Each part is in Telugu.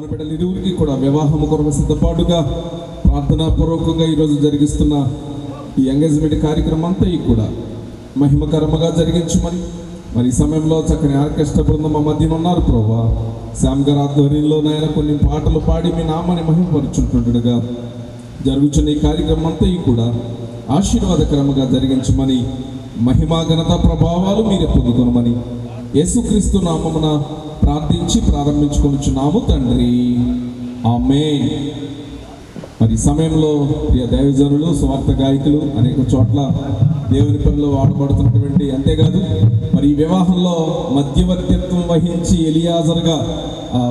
యవ్వన బిడ్డలు ఇరువురికి కూడా వివాహం కొరకు సిద్ధపాటుగా ప్రార్థనాపూర్వకంగా ఈరోజు జరిగిస్తున్న ఈ ఎంగేజ్మెంట్ కార్యక్రమం అంతా కూడా మహిమకరముగా జరిగించమని, మరి ఈ సమయంలో చక్కని ఆర్కెస్ట్రా బృందం మా మధ్యన ఉన్నారు ప్రభువా. శ్యామ్ గారి ఆధ్వర్యంలో నాయన కొన్ని పాటలు పాడి మీ నామాన్ని మహిమపరుచుంటుండగా జరుగుతున్న ఈ కార్యక్రమం అంతా కూడా ఆశీర్వాదకరముగా జరిగించమని, మహిమా ఘనత ప్రభావాలు మీరే పొందుకొనమని యేసుక్రీస్తు నామమున ప్రార్థించి ప్రారంభించుకొనుచున్నాము తండ్రి, ఆమేన్. మరి ఈ సమయంలో ప్రియ దైవజనులు, స్వార్థ గాయకులు అనేక చోట్ల దేవుని పనిలో వాడబడుతున్నటువంటి, అంతేకాదు మరి ఈ వివాహంలో మధ్యవర్తిత్వం వహించి ఎలియాజర్గా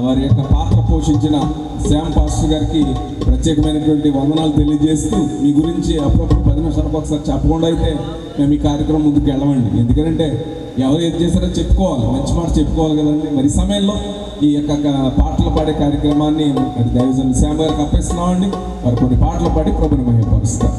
వారి యొక్క పాత్ర పోషించిన శ్యామ్ పాస్టర్ గారికి ప్రత్యేకమైనటువంటి వందనాలు తెలియజేస్తూ, మీ గురించి అప్పుడప్పుడు 10 నిమిషాలకు ఒకసారి చెప్పకుండా అయితే మేము ఈ కార్యక్రమం ముందుకు వెళ్ళమండి. ఎందుకంటే ఎవరు ఏది చేశారో చెప్పుకోవాలి, మంచి మాట చెప్పుకోవాలి కదండి. మరి ఈ సమయంలో ఈ యొక్క పాటలు పాడే కార్యక్రమాన్ని మరి దైవజనులు శ్యామ్ గారికి అప్పగిస్తున్నామండి. వారు కొన్ని పాటలు పాడి ప్రభుని మహిమపరుస్తారు.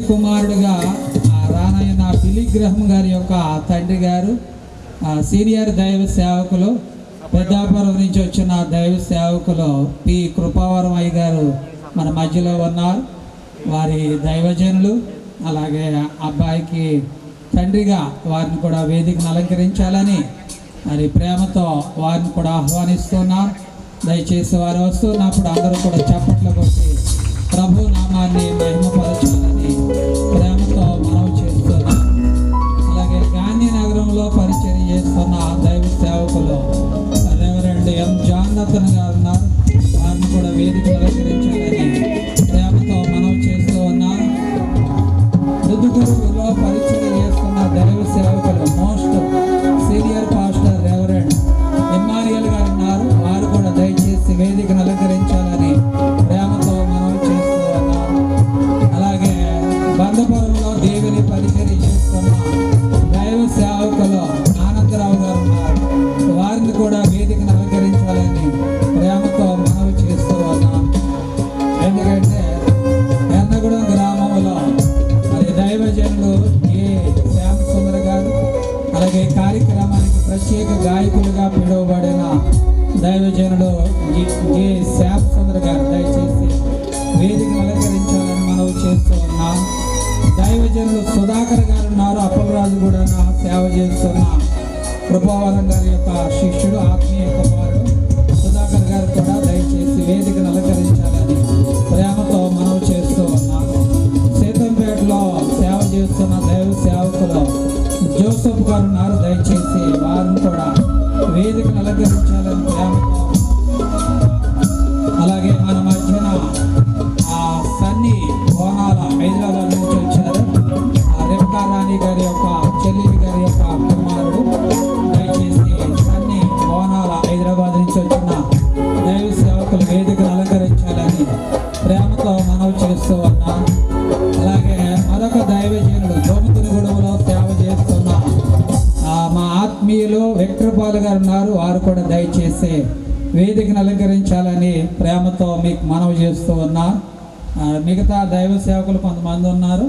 కుమారుడుగా రానైన పిలిగ్రహం గారి యొక్క తండ్రి గారు సీనియర్ దైవ సేవకులు, పెద్దాపురం నుంచి వచ్చిన దైవ సేవకులు పి కృపావరం అయ్య గారు మన మధ్యలో ఉన్నారు. వారి దైవజనులు, అలాగే అబ్బాయికి తండ్రిగా వారిని కూడా వేదికను అలంకరించాలని మరి ప్రేమతో వారిని కూడా ఆహ్వానిస్తున్నాం. దయచేసి వారు వస్తున్నప్పుడు అందరూ కూడా చప్పట్లు కొట్టి ప్రభు నామాన్ని మహిమపరచాలని ప్రేమతో మనవి చేస్తున్నాం. అలాగే గాంధీనగరంలో పరిచయం చేస్తున్న దైవ సేవకులు రెవరెండ్ ఎం జానతన్ గారు ఉన్నారు. వారిని కూడా వేదిక అలంకరించాలని ప్రేమతో మనవి చేస్తూ ఉన్నారు. రుదుగురులో పరిచయం చేస్తున్న దైవ సేవకులు most senior pastor reverend Emmanuel గారు ఉన్నారు. వారు కూడా దయచేసి వేదికను అలంకరించాలని ప్రేమతో మనవి చేస్తూ ఉన్నారు. అలాగే బందపురంలో దేవుని పరిచయం చేస్తున్న దైవ సేవకులు ఆనందరావు గారు ఉన్నారు. వారిని కూడా వేదికను అలంకరించాలని ప్రేమతో మనవి చేస్తూ ఉన్నాం. ఎందుకంటే ఎర్నగూడెం గ్రామంలో మరి దైవజనులు ఏ శ్యామ్ సుందర్ గారు, అలాగే కార్యక్రమానికి ప్రత్యేక గాయకులుగా పిలువబడిన దైవజనుడు ఏ శ్యామ్ సుందర్ గారు దయచేసి వేదికను అలంకరించాలని మనవి చేస్తూ ఉన్నాం. దైవజనులు సుధాకర్ గారు ఉన్నారు. అప్పలరాజు కూడా సేవ చేస్తున్న కృపావరం గారి యొక్క శిష్యుడు, ఆత్మీయ కుమారుడు సుధాకర్ గారు కూడా దయచేసి వేదికను అలంకరించాలని ప్రేమతో మనవి చేస్తూ ఉన్నాం. సీతంపేటలో సేవ చేస్తున్న దైవ సేవకులు జోసఫ్ గారు ఉన్నారు. దయచేసి వారిని కూడా వేదికను అలంకరించాలని ప్రేమతో. అలాగే మన మధ్యన సన్నీ కోనాల హైదరాబాద్ నుంచి వచ్చారు. రెబకా రాణి గారి యొక్క చెల్లి గారి యొక్క కుమారుడు. దయచేసి సన్నీ కోనాల హైదరాబాద్ నుంచి వచ్చిన దైవ సేవకులు వేదికను అలంకరించాలని ప్రేమతో మనవి చేస్తూ ఉన్నాం. అలాగే మరొక దైవజనుడు గోవిందగూడెంలో సేవ చేస్తున్న మా ఆత్మీయులు వెంకటపాల్ గారు ఉన్నారు. వారు కూడా దయచేసి వేదికను అలంకరించాలని ప్రేమతో మీకు మనవి చేస్తూ ఉన్నా. మిగతా దైవ సేవకులు కొంతమంది ఉన్నారు.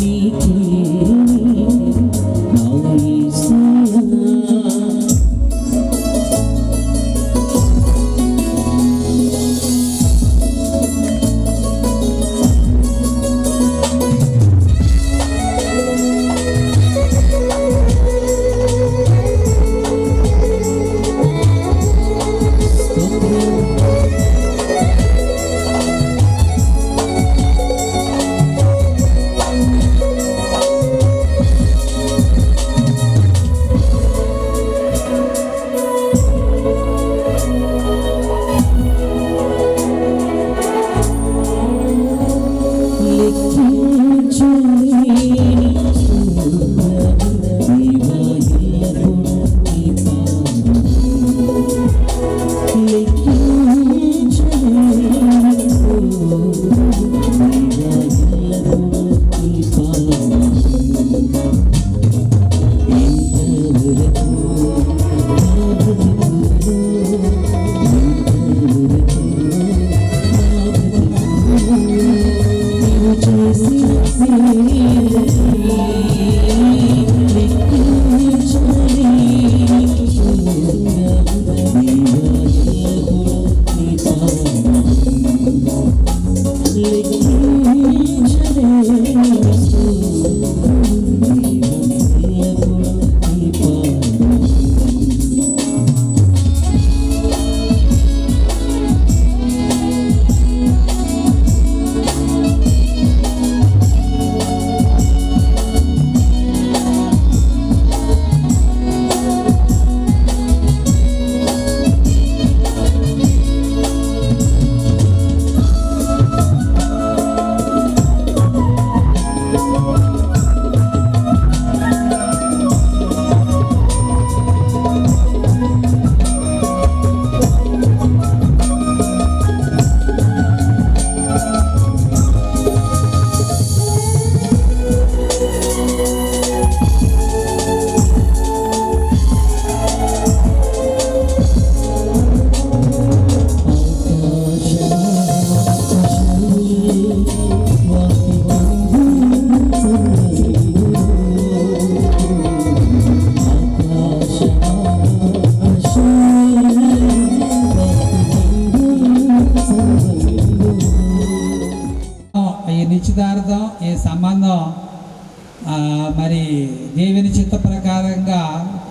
నీకే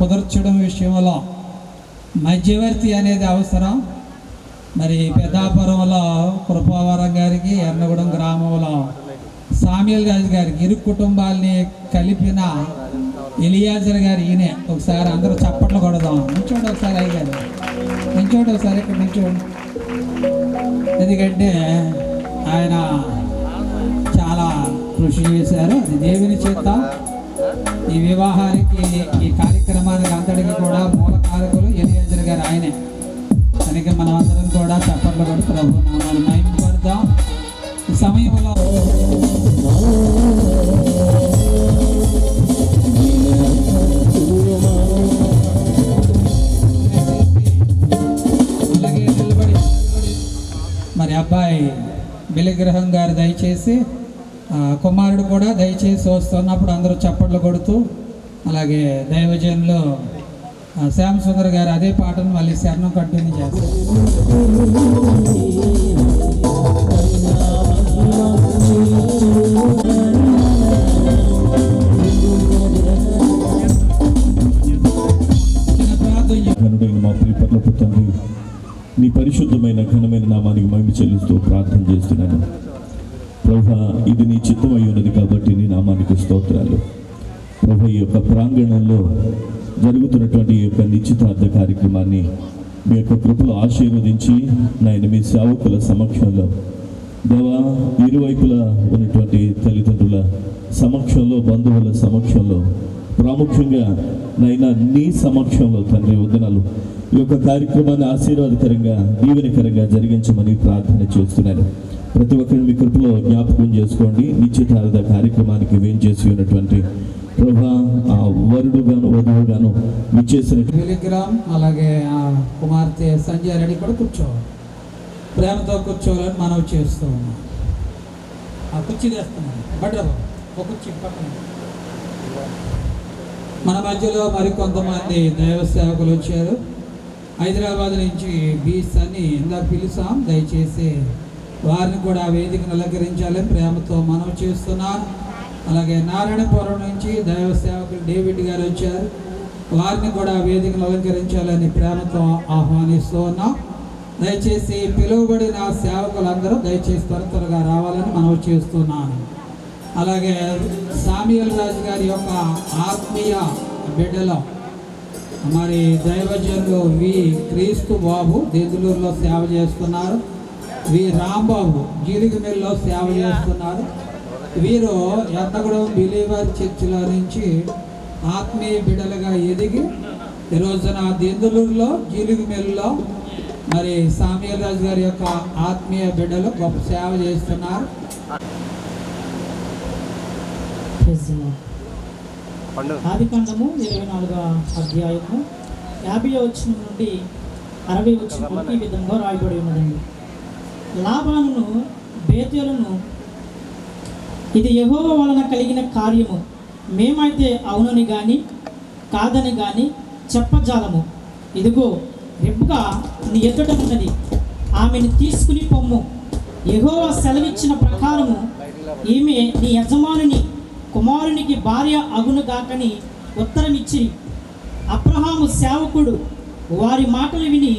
కుదర్చడం విషయంలో మధ్యవర్తి అనేది అవసరం. మరి పెద్దాపురంలో కృపావరం గారికి, ఎర్నగూడెం గ్రామంలో సామ్యుల్ రాజు గారికి ఇరు కుటుంబాలని కలిపిన ఎలియాజర్ గారు ఈయనే. ఒకసారి అందరూ చప్పట్లు కొడదాం. నించోండి ఒకసారి, అయ్యారు నించోండి ఒకసారి, ఇక్కడ నించోండి. ఎందుకంటే ఆయన చాలా కృషి చేశారు. అది దేవుని చేత ఈ వివాహానికి, ఈ కార్యక్రమానికి అంతటికి కూడా మూల కారకులు ఎలియాజర్ గారు ఆయనే. కనుక మనం అందరం కూడా చప్పట్లు కొట్టి ప్రభు నామాలు మహిమపడతాం. ఈ సమయంలో అలాగే నిలబడి మరి అబ్బాయి బిలిగ్రహం గారు దయచేసి, కుమారుడు కూడా దయచేసి వస్తున్నప్పుడు అందరూ చప్పట్లు కొడుతూ, అలాగే దైవజనులు శ్యామ్ సుందర్ గారు అదే పాటను మళ్ళీ శరణం కంటిన్యూ చేస్తారు. ఘనుడైన మా ప్రియపట్ల తండ్రి, నీ పరిశుద్ధమైన ఘనమైన నామానికి మహిమ చెల్లిస్తూ ప్రార్థన చేస్తున్నాను. ప్రభువా, ఇది నీ చిత్తమై ఉన్నది కాబట్టి నీ నామానికి స్తోత్రాలు. ప్రభు, ఈ యొక్క ప్రాంగణంలో జరుగుతున్నటువంటి ఈ యొక్క నిశ్చితార్థ కార్యక్రమాన్ని మీ యొక్క కృపలో ఆశీర్వదించి నాయన మీ సేవకుల సమక్షంలో, దేవా, ఇరువైపులా ఉన్నటువంటి తల్లిదండ్రుల సమక్షంలో, బంధువుల సమక్షంలో, ప్రాముఖ్యంగా నైనా నీ సమక్షంలో తండ్రి వందనాలు, ఈ యొక్క కార్యక్రమాన్ని ఆశీర్వాదకరంగా, దీవెనకరంగా జరిగించమని ప్రార్థన చేస్తున్నాను. ప్రతి ఒక్కరిని మీ కృపలో జ్ఞాపకం చేసుకోండి. నిశ్చితార్థ కార్యక్రమానికి వేంచేసి ఉన్నటువంటి ప్రభా, ఆ వరుడుగాను వధువుగాను విచ్చేసిన టెలిగ్రామ్, అలాగే ఆ కుమార్తె సంజయ్ రెడ్డి కూడా కూర్చోవాలి, ప్రేమతో కూర్చోవాలని మనం చేస్తూ ఉన్నాం. ఆ కుర్చీ తెస్తున్నాం, బట్టర్ ఒక కుర్చీ పక్కన. మన మధ్యలో మరికొంతమంది దైవ సేవకులు వచ్చారు. హైదరాబాద్ నుంచి బీస్ అని ఇందాక పిలిచాం. దయచేసి వారిని కూడా వేదికను అలంకరించాలని ప్రేమతో మనం చేస్తున్నాను. అలాగే నారాయణపురం నుంచి దైవ సేవకులు డేవిడ్ గారు వచ్చారు. వారిని కూడా వేదికను అలంకరించాలని ప్రేమతో ఆహ్వానిస్తూ ఉన్నాం. దయచేసి పిలువబడిన సేవకులందరూ దయచేసి త్వరగా రావాలని మనం చేస్తున్నాను. అలాగే సామ్యుల్ రాజు గారి యొక్క ఆత్మీయ బిడ్డలో మరి దైవజనులు వి క్రీస్తు బాబు దెందులూరులో సేవ చేస్తున్నారు. వి రాంబాబు జీలిగిమిల్లో సేవ చేస్తున్నారు. వీరు ఎర్నగూడెం బిలీవర్ చర్చిలో నుంచి ఆత్మీయ బిడ్డలుగా ఎదిగి ఈ రోజున దెందులూరులో, జీలిగిమిల్లో మరి సామ్యుల్ రాజు గారి యొక్క ఆత్మీయ బిడ్డలు గొప్ప సేవ చేస్తున్నారు. ఆదికాండము 24వ అధ్యాయము 50వ వచనం నుండి 60వ వచనం వరకు ఈ విధంగా రాయబడి ఉన్నదండి. లాబానును బేతేలును, ఇది యెహోవా వలన కలిగిన కార్యము, మేమైతే అవునని గాని కాదని గాని చెప్పజాలము. ఇదిగో రెబ్కా నీ ఎదుట ఉన్నది, ఆమెను తీసుకుని పొమ్ము. యెహోవా సెలవిచ్చిన ప్రకారము ఈమె నీ యజమానుని కుమారునికి భార్య అగునుగాకని ఉత్తరమిచ్చిరి. అబ్రహాము సేవకుడు వారి మాటలు విని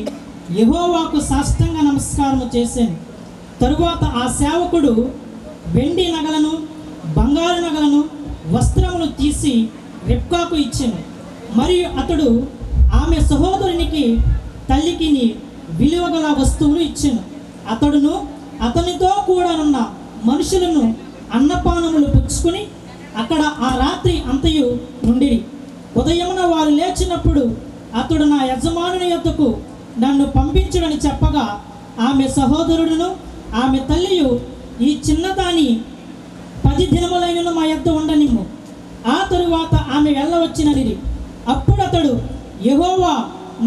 యెహోవాకు సాష్టాంగ నమస్కారము చేశాను. తరువాత ఆ సేవకుడు వెండి నగలను, బంగారు నగలను, వస్త్రములు తీసి రెబ్కాకు ఇచ్చాను. మరియు అతడు ఆమె సహోదరునికి తల్లికి విలువగల వస్తువులు ఇచ్చాను. అతడును అతనితో కూడా ఉన్న మనుషులను అన్నపానములు పుచ్చుకుని అక్కడ ఆ రాత్రి అంతయు నుండిరి. ఉదయమున వారు లేచినప్పుడు అతడు నా యజమానుని యొద్దకు నన్ను పంపించుడని చెప్పగా, ఆమె సహోదరుడును ఆమె తల్లియు, ఈ చిన్నదాని 10 దినములైనను మా యొద్ద ఉండనిమ్ము, ఆ తరువాత ఆమె వెళ్ళవచ్చినది. అప్పుడు అతడు, యెహోవా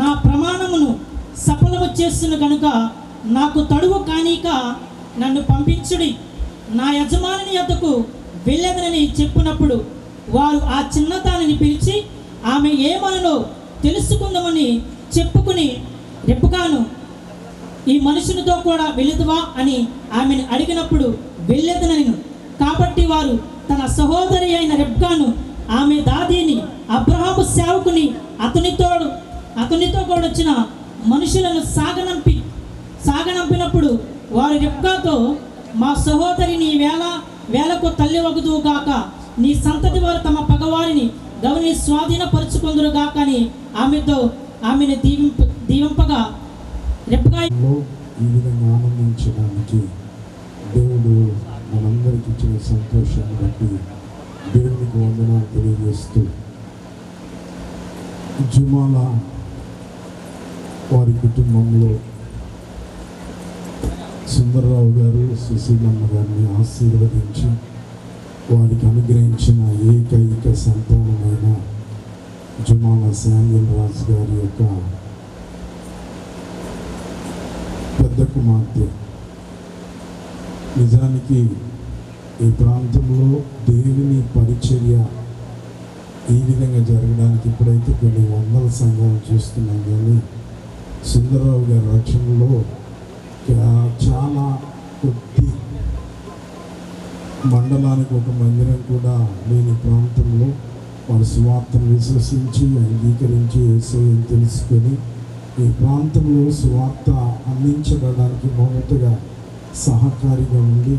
నా ప్రమాణమును సఫలము చేస్తున్న కనుక నాకు తడువు కానీక నన్ను పంపించుడి, నా యజమానుని యొద్దకు వెళ్ళేదనని చెప్పినప్పుడు వారు ఆ చిన్నదానిని పిలిచి ఆమె ఏమనో తెలుసుకుందామని చెప్పుకుని, రెబ్కాను ఈ మనుషునితో కూడా వెళ్ళదువా అని ఆమెను అడిగినప్పుడు వెళ్ళేదనను. కాబట్టి వారు తన సహోదరి అయిన రెబ్కాను ఆమె దాదీని అబ్రహాము సేవకుని అతనితో కూడా వచ్చిన మనుషులను సాగనంపినప్పుడు వారు రెబ్కాతో, మా సహోదరి నీ వేలకు తల్లి వగుదువు గాక, నీ సంతతి వారు తమ పగవారిని గౌని స్వాధీనపరుచుకుందురు గాక అని ఆమెను దీవింపగా రెబ్కా ఈ విధంగా ఆనందించడానికి దేవుడు మనందరికి ఇచ్చిన సంతోషాన్ని బట్టి దేవునికి వందనాలు తెలియజేస్తూ, జుమాల వారి కుటుంబంలో సుందర్రావు గారు సుశీలమ్మ గారిని ఆశీర్వదించి వారికి అనుగ్రహించిన ఏకైక సంతానమైన జుమాల శామ్యూల్ రాజు గారి యొక్క పెద్ద కుమార్తె. నిజానికి ఈ ప్రాంతంలో దేవుని పరిచర్య ఈ విధంగా జరగడానికి ఇప్పుడైతే కొన్ని వందల సంఘాలు చూస్తున్నాం, కానీ సుందరరావు గారి రక్షణలో చాలా కొద్ది మండలానికి ఒక మందిరం కూడా లేని ప్రాంతంలో వారు సువార్తను విశ్వసించి అంగీకరించి యేసయ్యను తెలుసుకొని ఈ ప్రాంతంలో సువార్త అందించడానికి మొదటగా సహకారిగా ఉండి,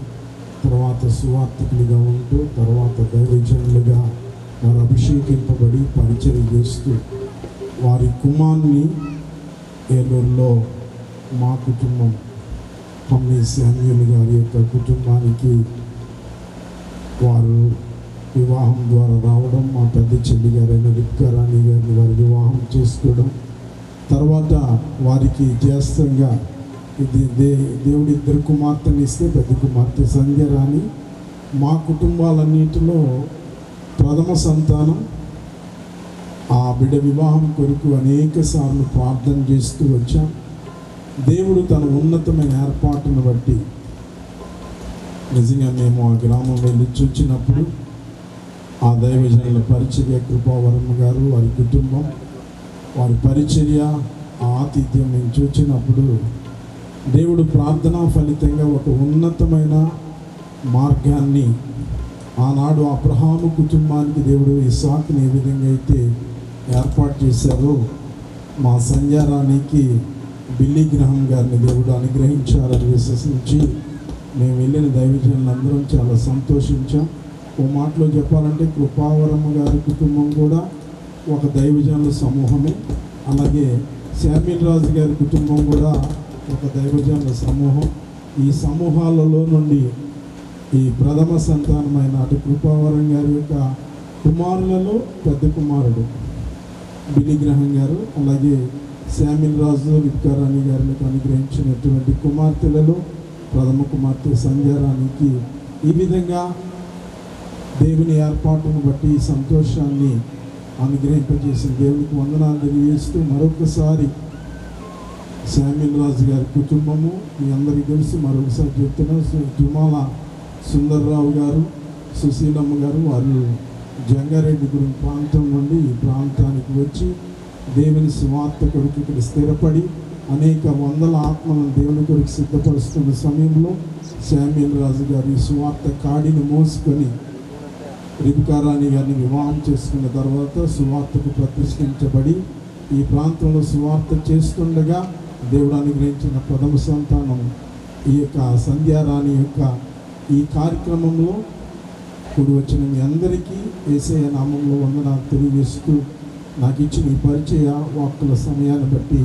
తర్వాత సువార్తికులుగా ఉంటూ, తర్వాత దైవజనులుగా వారు అభిషేకింపబడి పరిచయం చేస్తూ వారి కుమార్ని ఏలూరులో మా కుటుంబం పమ్మి శామ్యూల్ గారి యొక్క కుటుంబానికి వారు వివాహం ద్వారా రావడం, మా పెద్ద చెల్లి గారైన రిబ్కా రాణి గారిని వారి వివాహం చేసుకోవడం, తర్వాత వారికి జ్యేష్ఠంగా దేవుడి ఇద్దరు కుమార్తెని ఇస్తే పెద్ద కుమార్తె సంధ్య రాణి. మా కుటుంబాలన్నింటిలో ప్రథమ సంతానం. ఆ బిడ్డ వివాహం కొరకు అనేక సార్లు ప్రార్థన చేస్తూ వచ్చాం. దేవుడు తన ఉన్నతమైన ఏర్పాటును బట్టి నిజంగా మేము ఆ గ్రామం వెళ్ళి చూచినప్పుడు ఆ దైవజనుల పరిచర్య కృపావరమ్మ గారు వారి కుటుంబం వారి పరిచర్య ఆతిథ్యం మేము చూచినప్పుడు దేవుడు ప్రార్థనా ఫలితంగా ఒక ఉన్నతమైన మార్గాన్ని ఆనాడు అబ్రహాము కుటుంబానికి దేవుడు ఇస్సాకుని ఏ విధంగా అయితే ఏర్పాటు చేశారో మా సంధ్యారానికి బిల్లీ గ్రహం గారిని దేవుడు అనుగ్రహించారని విశ్వసించి మేము వెళ్ళిన దైవజనులందరం చాలా సంతోషించాం. ఓ మాటలో చెప్పాలంటే కృపావరమ్మ గారి కుటుంబం కూడా ఒక దైవజనుల సమూహమే, అలాగే శామ్యూల్ రాజు గారి కుటుంబం కూడా ఒక దైవజనుల సమూహం. ఈ సమూహాలలో నుండి ఈ ప్రథమ సంతానమైన అటు కృపావరం గారి యొక్క కుమారులలో పెద్ద కుమారుడు బిల్లీ గ్రహం గారు, అలాగే శామ్యూల్ రాజు రిబ్కా రాణి గారిని అనుగ్రహించినటువంటి కుమార్తెలలో ప్రథమ కుమార్తె సంధ్యారానికి ఈ విధంగా దేవుని ఏర్పాటును బట్టి సంతోషాన్ని అనుగ్రహింపజేసిన దేవునికి వందనాలు తెలియజేస్తూ మరొకసారి శామ్యూల్ రాజు గారి కుటుంబము మీ అందరికీ తెలుసు, మరొకసారి చెప్తున్నా. జుమాల సుందర్రావు గారు సుశీలమ్మ గారు వారు జంగారెడ్డిగూడెం ప్రాంతం నుండి ఈ ప్రాంతానికి వచ్చి దేవుని సువార్త కొరకు ఇక్కడ స్థిరపడి అనేక వందల ఆత్మలను దేవుని కొరకు సిద్ధపరుస్తున్న సమయంలో శామ్యూల్ రాజు గారి సువార్త కాడిని మోసుకొని రిబ్కా రాణి గారిని వివాహం చేసుకున్న తర్వాత సువార్తకు ప్రతిష్ఠించబడి ఈ ప్రాంతంలో సువార్త చేస్తుండగా దేవుడు అనుగ్రహించిన ప్రథమ సంతానం ఈ యొక్క సంధ్యారాణి యొక్క ఈ కార్యక్రమంలో కూడి వచ్చిన మీ అందరికీ యేసయ్య నామంలో వందనాలు తెలియజేస్తూ నాకు ఇచ్చిన ఈ పరిచయ వాక్కుల సమయాన్ని బట్టి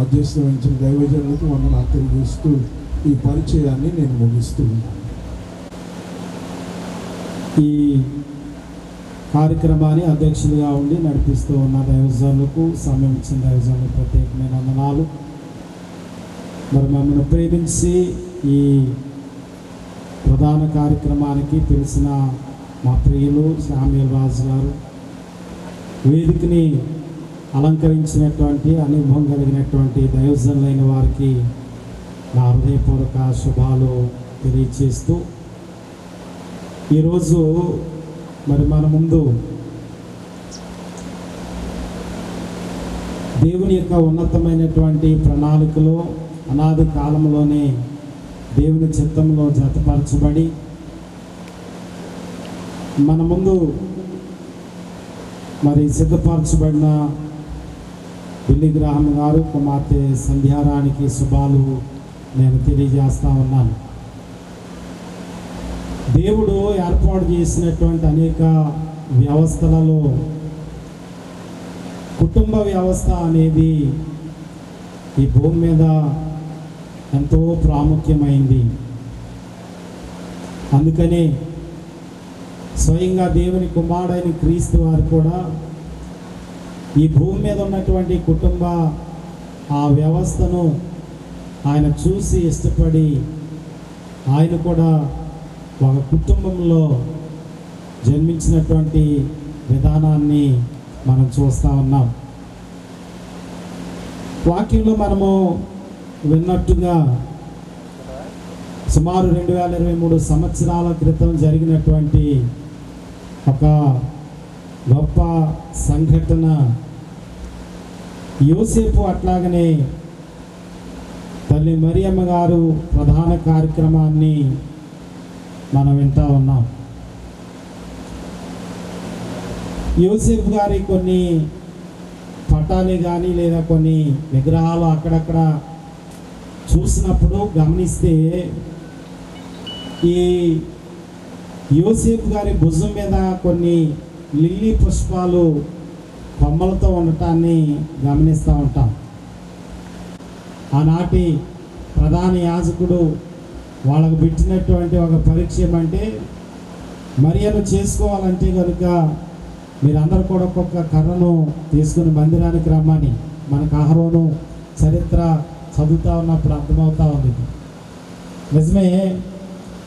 అధ్యక్షత వహించిన దైవజనులకు వందనాలు తెలియజేస్తూ ఈ పరిచయాన్ని నేను ముగిస్తూ ఉన్నాను. ఈ కార్యక్రమాన్ని అధ్యక్షులుగా ఉండి నడిపిస్తూ ఉన్న దైవజనులకు, సమయం ఇచ్చిన దైవజనులకు ప్రత్యేకమైన వందనాలు. మరి మమ్మల్ని ప్రేమించి ఈ ప్రధాన కార్యక్రమానికి పిలిచిన మా ప్రియులు శామ్యూల్ రాజు గారు, వేదికని అలంకరించినటువంటి అనుభవం కలిగినటువంటి దైవజనులైన వారికి నా హృదయపూర్వక శుభాలు తెలియచేస్తూ, ఈరోజు మరి మన ముందు దేవుని యొక్క ఉన్నతమైనటువంటి ప్రణాళికలో అనాది కాలంలోనే దేవుని చిత్తంలో జతపరచబడి మన ముందు మరి సిద్ధపరచబడిన బిల్లి గ్రాహం గారు కుమార్తె సంధ్యారానికి శుభాలు నేను తెలియజేస్తా ఉన్నాను. దేవుడు ఏర్పాటు చేసినటువంటి అనేక వ్యవస్థలలో కుటుంబ వ్యవస్థ అనేది ఈ భూమి మీద ఎంతో ప్రాముఖ్యమైంది. అందుకనే స్వయంగా దేవుని కుమారుడైన క్రీస్తు వారు కూడా ఈ భూమి మీద ఉన్నటువంటి కుటుంబ ఆ వ్యవస్థను ఆయన చూసి ఇష్టపడి ఆయన కూడా ఒక కుటుంబంలో జన్మించినటువంటి విధానాన్ని మనం చూస్తూ ఉన్నాం. వాక్యంలో మనము విన్నట్టుగా సుమారు 2023 సంవత్సరాల క్రితం జరిగినటువంటి ఒక గొప్ప సంఘటన, యోసేపు అట్లాగనే తల్లి మరియమ్మ గారు ప్రధాన కార్యక్రమాన్ని మనం వింటా ఉన్నాం. యోసేపు గారి కొన్ని పటాలు కానీ లేదా కొన్ని విగ్రహాలు అక్కడక్కడ చూసినప్పుడు గమనిస్తే ఈ యోసేపు గారి భుజం మీద కొన్ని లిల్లీ పుష్పాలు కొమ్మలతో ఉండటాన్ని గమనిస్తూ ఉంటాం. ఆనాటి ప్రధాన యాజకుడు వాళ్ళకు పెట్టినటువంటి ఒక పరీక్ష ఏమంటే, మరియను చేసుకోవాలంటే కనుక మీరందరూ కూడా ఒక్కొక్క కర్రను తీసుకుని మందిరానికి రమ్మని. మనకు అహరోను చరిత్ర చదువుతూ ఉన్నప్పుడు అర్థమవుతూ ఉంది. నిజమే,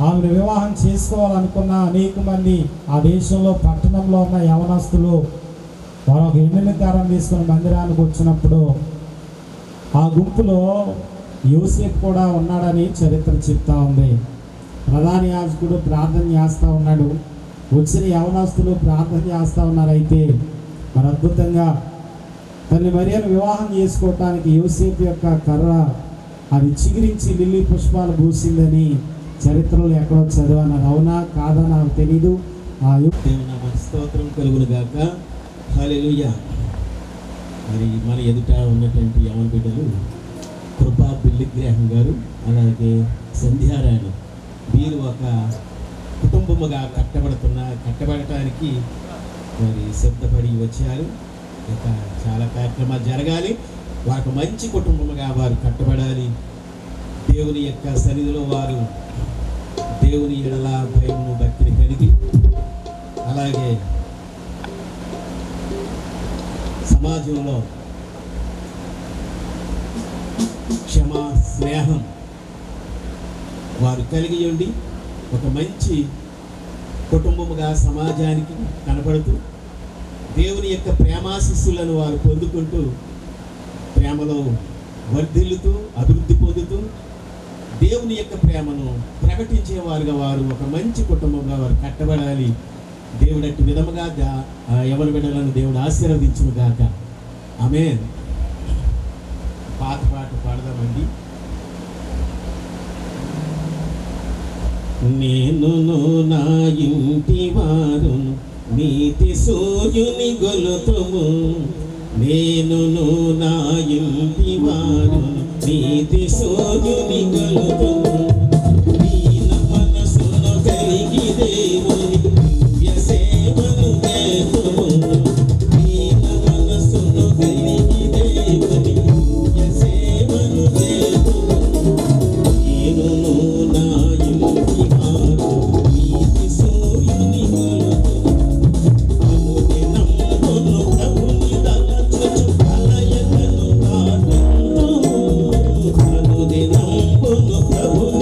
ఆమెను వివాహం చేసుకోవాలనుకున్న అనేక మంది ఆ దేశంలో పట్టణంలో ఉన్న యవనస్తులు వారు ఒక ఎన్నికరం తీసుకుని మందిరానికి వచ్చినప్పుడు ఆ గుంపులో యోసేపు కూడా ఉన్నాడని చరిత్ర చెప్తా ఉంది. ప్రధాన యాజకుడు ప్రార్థన చేస్తూ ఉన్నాడు, వచ్చిన యవనస్తులు ప్రార్థన చేస్తూ ఉన్నారైతే మరి అద్భుతంగా తల్లి మరియను వివాహం చేసుకోవటానికి యోసేపు యొక్క కర్ర అది చిగురించి లిల్లీ పుష్పాలు పూసిందని చరిత్రలో ఎక్కడో చదివాను. అవునా కాదా నాకు తెలీదు. ఆ దేవుని స్తోత్రం కలుగును గాక. హల్లెలూయా. మరి మన ఎదుట ఉన్నటువంటి యవన బిడ్డలు కృపా బిల్లి గ్రాహం గారు అలాగే సంధ్యారాణి, వీరు ఒక కుటుంబముగా కట్టబడటానికి మరి సిద్ధపడి వచ్చారు. ఇక చాలా కార్యక్రమాలు జరగాలి, వారికి మంచి కుటుంబముగా వారు కట్టబడాలి. దేవుని యొక్క సన్నిధిలో వారు దేవుని ఎడల భయమును భక్తిని కలిగి అలాగే సమాజంలో క్షమా స్నేహం వారు కలిగి ఉండి ఒక మంచి కుటుంబముగా సమాజానికి కనపడుతూ దేవుని యొక్క ప్రేమాశిస్సులను వారు పొందుకుంటూ ప్రేమలో వర్ధిల్లుతూ అభివృద్ధి పొందుతూ దేవుని యొక్క ప్రేమను ప్రకటించేవారుగా వారు ఒక మంచి కుటుంబంగా వారు కట్టబడాలి. దేవుడు అట్టి విధముగా యవన బిడ్డలను దేవుడు ఆశీర్వదించును గాక. ఆమేన్. పాట పాడదామండి. నేనును నా ఇంటి వారు నీతి సూర్యుని గొలుతుము, నేనును నా ఇంటి వారు నీతి సూర్యుని గొలుతుము, దీన మనసును కలిగి దేవుని దివ్య సేవను చేతుము, దీన మనసును కలిగి దేవుని దివ్య సేవను చేతుము, నేనును నా ఇంటి వారు నీతి సూర్యుని గొలుతుము, అనుదినమును ప్రభుని తలచుచు అలయకను కాదంతుము, అనుదినమును ప్రభుని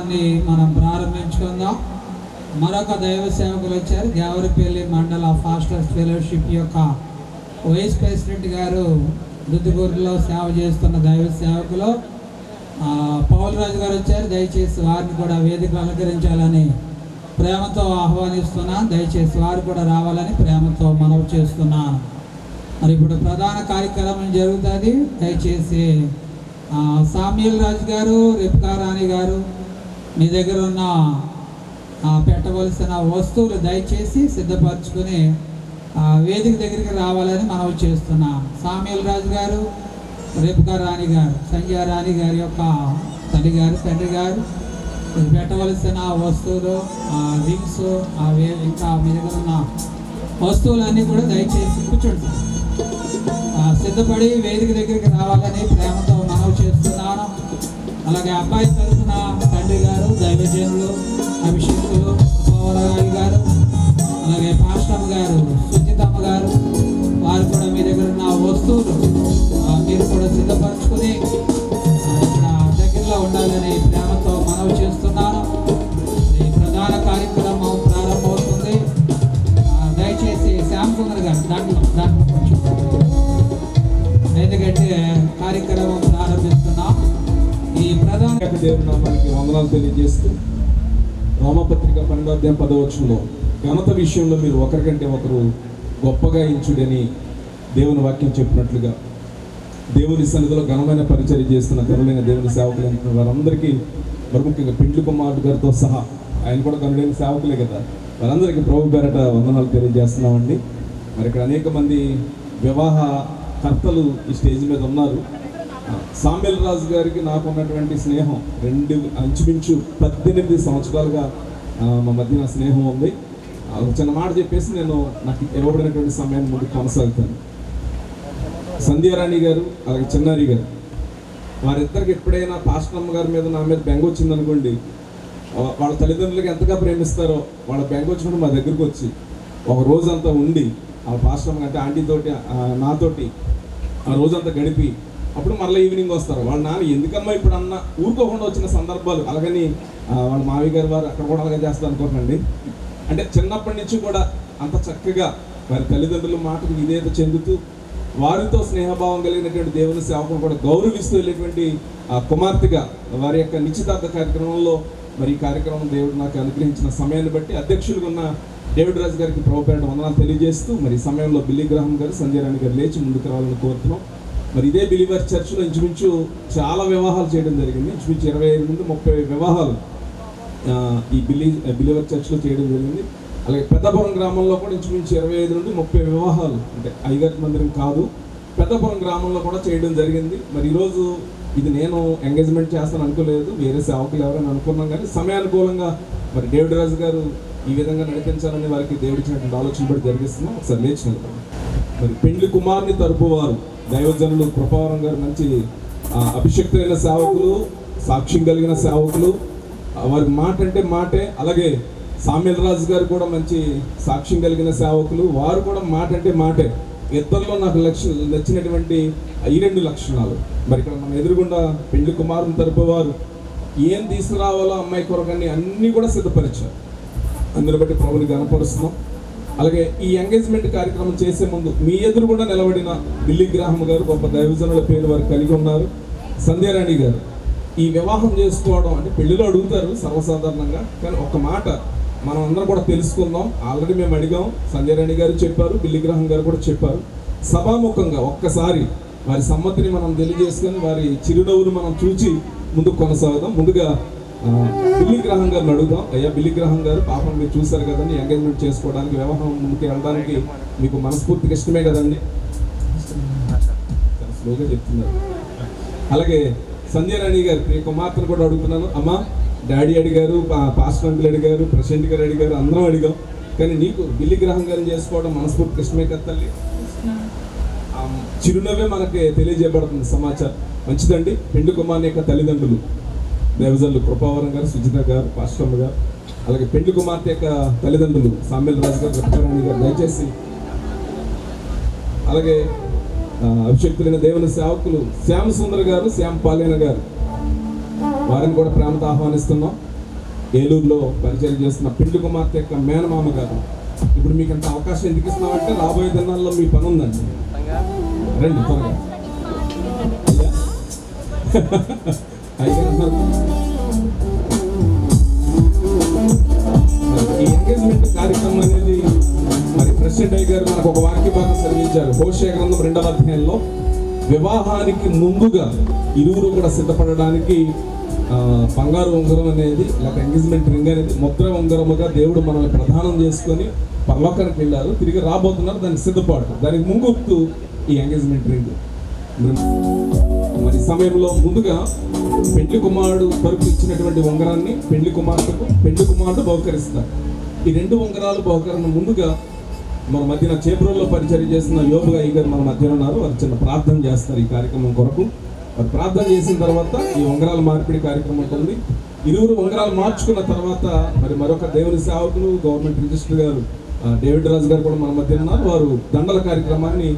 కార్యక్రమాన్ని మనం ప్రారంభించుకుందాం. మరొక దైవ సేవకులు వచ్చారు. దేవరపల్లి మండల ఫాస్టర్స్ ఫెలోషిప్ యొక్క వైస్ ప్రెసిడెంట్ గారు దుద్దుగూరులో సేవ చేస్తున్న దైవ సేవకులు పౌలరాజు గారు వచ్చారు. దయచేసి వారిని కూడా వేదికలు అలంకరించాలని ప్రేమతో ఆహ్వానిస్తున్నాను. దయచేసి వారు కూడా రావాలని ప్రేమతో మనవి చేస్తున్నాను. మరి ఇప్పుడు ప్రధాన కార్యక్రమం జరుగుతుంది. దయచేసి సామ్యూల్ రాజు గారు, రిప్కా రాణి గారు మీ దగ్గర ఉన్న పెట్టవలసిన వస్తువులు దయచేసి సిద్ధపరచుకుని వేదిక దగ్గరికి రావాలని మనవి చేస్తున్నాం. సామ్యూల్ రాజు గారు, రిప్కా రాణి గారు, సంధ్యా రాణి గారి యొక్క తల్లి గారు, తండ్రి గారు పెట్టవలసిన వస్తువులు, రింగ్స్, ఇంకా మీ దగ్గర ఉన్న వస్తువులన్నీ కూడా దయచేసి కూర్చోండి సిద్ధపడి వేదిక దగ్గరికి రావాలని ప్రేమతో మనవి చేస్తున్నాను. అలాగే అబ్బాయి తరఫున తండ్రి గారు, దైవజనులు, అభిషేకులు పౌరరాజు గారు, అలాగే పాస్టమ్ గారు, సుజితమ్మ గారు, వారు కూడా మీ దగ్గర ఉన్న వస్తువులు మీరు కూడా సిద్ధపరచుకుని ఇక్కడ దగ్గరలో ఉండాలని ప్రేమతో మనవి చేస్తున్నాను. ఈ ప్రధాన కార్యక్రమం ప్రారంభమవుతుంది. దయచేసి శ్యామసుందర్ గారు దాంట్లో కొంచెం, ఎందుకంటే కార్యక్రమం ప్రారంభిస్తున్నాం. ఈ ప్రధాన దేవుని నామానికి వందనాలు తెలియజేస్తూ రోమపత్రిక 12:10 ఘనత విషయంలో మీరు ఒకరికంటే ఒకరు గొప్పగా ఎంచుడని దేవుని వాక్యం చెప్పినట్లుగా దేవుని సన్నిధిలో ఘనమైన పరిచర్య చేస్తున్న గనులైన దేవుని సేవకులు వారందరికీ మరి ముఖ్యంగా పెండ్లి కుమారుడు గారితో సహా ఆయన కూడా గనులైన సేవకులే కదా, వారందరికీ ప్రభు పేరట వందనాలు తెలియజేస్తున్నామండి. మరి ఇక్కడ అనేక మంది వివాహ కర్తలు ఈ స్టేజ్ మీద ఉన్నారు. సామ్యూల్ రాజు గారికి నాకు ఉన్నటువంటి స్నేహం ఇంచుమించు 18 సంవత్సరాలుగా మా మధ్య నా స్నేహం ఉంది. ఒక చిన్న మాట చెప్పేసి నేను నాకు ఇవ్వబడినటువంటి సమయాన్ని ముందు కొనసాగుతాను. సంధ్యారాణి గారు అలాగే చిన్నారి గారు, వారిద్దరికి ఎప్పుడైనా పాస్టమ్మ గారి మీద నా మీద బెంగ వచ్చిందనుకోండి, వాళ్ళ తల్లిదండ్రులకి ఎంతగా ప్రేమిస్తారో వాళ్ళ బెంగ వచ్చినప్పుడు మా దగ్గరకు వచ్చి ఒక రోజంతా ఉండి ఆ పాస్టమ్మ అంటే ఆంటీతోటి నాతోటి ఆ రోజంతా గడిపి అప్పుడు మళ్ళీ ఈవినింగ్ వస్తారు. వాళ్ళ నాన్న ఎందుకమ్మా ఇప్పుడు అన్న ఊరుకోకుండా వచ్చిన సందర్భాలు. అలాగని వాళ్ళ మావి గారు వారు అక్కడ కూడా అలాగే చేస్తారు అనుకోకండి. అంటే చిన్నప్పటి నుంచి కూడా అంత చక్కగా వారి తల్లిదండ్రుల మాటకు విధేయత చెందుతూ వారితో స్నేహభావం కలిగినటువంటి దేవుని సేవకులు కూడా గౌరవిస్తూ వెళ్ళేటువంటి కుమార్తెగా వారి యొక్క నిశ్చితార్థ కార్యక్రమంలో మరి ఈ కార్యక్రమం దేవుడు నాకు అనుగ్రహించిన సమయాన్ని బట్టి అధ్యక్షులుగా ఉన్న డేవిడ్ రాజు గారికి ప్రభు పేరట వందనాలు తెలియజేస్తూ మరి ఈ సమయంలో బిల్లీ గ్రాహం గారు, సంధ్యారాణి గారు లేచి ముందుకు రావాలని కోరుతున్నాం. మరి ఇదే బిలీవర్ చర్చ్లో ఇంచుమించు చాలా వివాహాలు చేయడం జరిగింది. ఇంచుమించు 25 నుండి 30 వివాహాలు ఈ బిలీవర్ చర్చ్లో చేయడం జరిగింది. అలాగే పెద్దపురం గ్రామంలో కూడా ఇంచుమించు 25 నుండి 30 వివాహాలు, అంటే అయ్యగారి మందిరం కాదు, పెద్దపురం గ్రామంలో కూడా చేయడం జరిగింది. మరి ఈరోజు ఇది నేను ఎంగేజ్మెంట్ చేస్తాను అనుకోలేదు, వేరే సేవకులు ఎవరైనా అనుకున్నాం, కానీ సమయానుకూలంగా మరి డేవిడ్ రాజు గారు ఈ విధంగా నడిపించాలని వారికి దేవుడు ఇచ్చినటువంటి ఆలోచన బట్టి జరిగిస్తున్నాం. ఒకసారి లేచిన మరి పెండ్లి కుమారుని తరపు వారు దైవజనులు కృపావరం గారు మంచి అభిషక్తులైన సేవకులు, సాక్ష్యం కలిగిన సేవకులు, వారి మాట అంటే మాటే. అలాగే సామ్యూల్ రాజు గారు కూడా మంచి సాక్ష్యం కలిగిన సేవకులు, వారు కూడా మాట అంటే మాటే. ఇద్దరిలో నాకు నచ్చినటువంటి ఈ 2 లక్షణాలు. మరి ఇక్కడ మనం ఎదురుగుండా పెండ్లి కుమారుని తరపు వారు ఏం తీసుకురావాలో అమ్మాయి కొరకని అన్నీ కూడా సిద్ధపరిచారు. అందుని బట్టి ప్రభుని గణపరుస్తున్నాం. అలాగే ఈ ఎంగేజ్మెంట్ కార్యక్రమం చేసే ముందు మీ ఎదురుగుండా నిలబడిన బిల్లీ గ్రాహం గారు, గొప్ప దైవజనుల పేరు వారు కలిగి ఉన్నారు. సంధ్యారాణి గారు ఈ వివాహం చేసుకోవడం అంటే పెళ్లిలో అడుగుతారు సర్వసాధారణంగా, కానీ ఒక మాట మనం అందరం కూడా తెలుసుకుందాం. ఆల్రెడీ మేము అడిగాం, సంధ్యారాణి గారు చెప్పారు, బిల్లీ గ్రాహం గారు కూడా చెప్పారు. సభాముఖంగా ఒక్కసారి వారి సమ్మతిని మనం తెలియజేసుకొని వారి చిరునవ్వును మనం చూచి ముందుకు కొనసాగుదాం. ముందుగా బిల్లీ గ్రాహం గారిని అడుగుదాం. అయ్యా బిల్లీ గ్రాహం గారు, పాపం మీరు చూశారు కదండి, ఎంగేజ్మెంట్ చేసుకోవడానికి వివాహం ముందుకు వెళ్ళడానికి మీకు మనస్ఫూర్తిగా ఇష్టమే కదండి? చాలా స్లోగా చెప్తున్నారు. అలాగే సంధ్యారాణి గారు మీ కుమార్తెను కూడా అడుగుతున్నాను. అమ్మ, డాడీ అడిగారు, పాస్టర్ అంకుల్ అడిగారు, ప్రెసిడెంట్ గారు అడిగారు, అందరం అడిగాం, కానీ నీకు బిల్లీ గ్రాహం గారిని చేసుకోవడం మనస్ఫూర్తిగా ఇష్టమే కదా తల్లి? చిరునవ్వే మనకి తెలియజేయబడుతుంది సమాచారం. మంచిదండి. పెండ్లి కుమార్ని యొక్క తల్లిదండ్రులు దేవజనులు కృపావరం గారు, సుజిత గారు, పాస్టమ్మ గారు, అలాగే పెండ్లి కుమార్తె యొక్క తల్లిదండ్రులు సామ్యూల్ రాజు గారు, రిప్కారాణి గారు దయచేసి, అలాగే అభిషక్తులైన దేవుని సేవకులు శ్యామసుందర్ గారు, శ్యామ్ పాలేన గారు, వారిని కూడా ప్రేమతో ఆహ్వానిస్తున్నాం. ఏలూరులో పరిచయం చేస్తున్న పెండ్లి కుమార్తె యొక్క మేనమామ గారు. ఇప్పుడు మీకు ఎంత అవకాశం ఎందుకు ఇస్తున్నామంటే రాబోయే దినాల్లో మీ పని ఉందండి. రండి త్వరగా. ఈ ఎంగేజ్మెంట్ కార్యక్రమం అనేది మరి ప్రెసిడెంట్ అయ్య గారు మనకు ఒక వాక్య భాగం చదివించారు. హోషేయ గ్రంథం 2వ అధ్యాయంలో వివాహానికి ముందుగా ఇరువురు కూడా సిద్ధపడడానికి బంగారు ఉంగరం అనేది లేక ఎంగేజ్మెంట్ రింగ్ అనేది ముద్ర ఉంగరముగా దేవుడు మనల్ని ప్రదానం చేసుకొని పరలోకానికి వెళ్ళారు. తిరిగి రాబోతున్నారు, దానికి సిద్ధపాటు, దానికి ముంగుర్తు ఈ ఎంగేజ్మెంట్ రింగ్. మరి సమయంలో ముందుగా పెండ్లి కుమారుడు తరపు ఇచ్చినటువంటి ఉంగరాన్ని పెండ్లి కుమారుడు బహుకరిస్తారు. ఈ 2 ఉంగరాలు బహుకరణ ముందుగా మన మధ్యన చేబ్రోల్లో పరిచయం చేస్తున్న యోబు అయ్య గారు మన మధ్యన ఉన్నారు. వారు చిన్న ప్రార్థన చేస్తారు ఈ కార్యక్రమం కొరకు. వారు ప్రార్థన చేసిన తర్వాత ఈ ఉంగరాల మార్పిడి కార్యక్రమం ఉంటుంది. ఇరువురు ఉంగరాలు మార్చుకున్న తర్వాత మరి మరొక దేవుని సేవకులు గవర్నమెంట్ రిజిస్టర్ గారు డేవిడ్ రాజు గారు కూడా మన మధ్య ఉన్నారు. వారు దండల కార్యక్రమాన్ని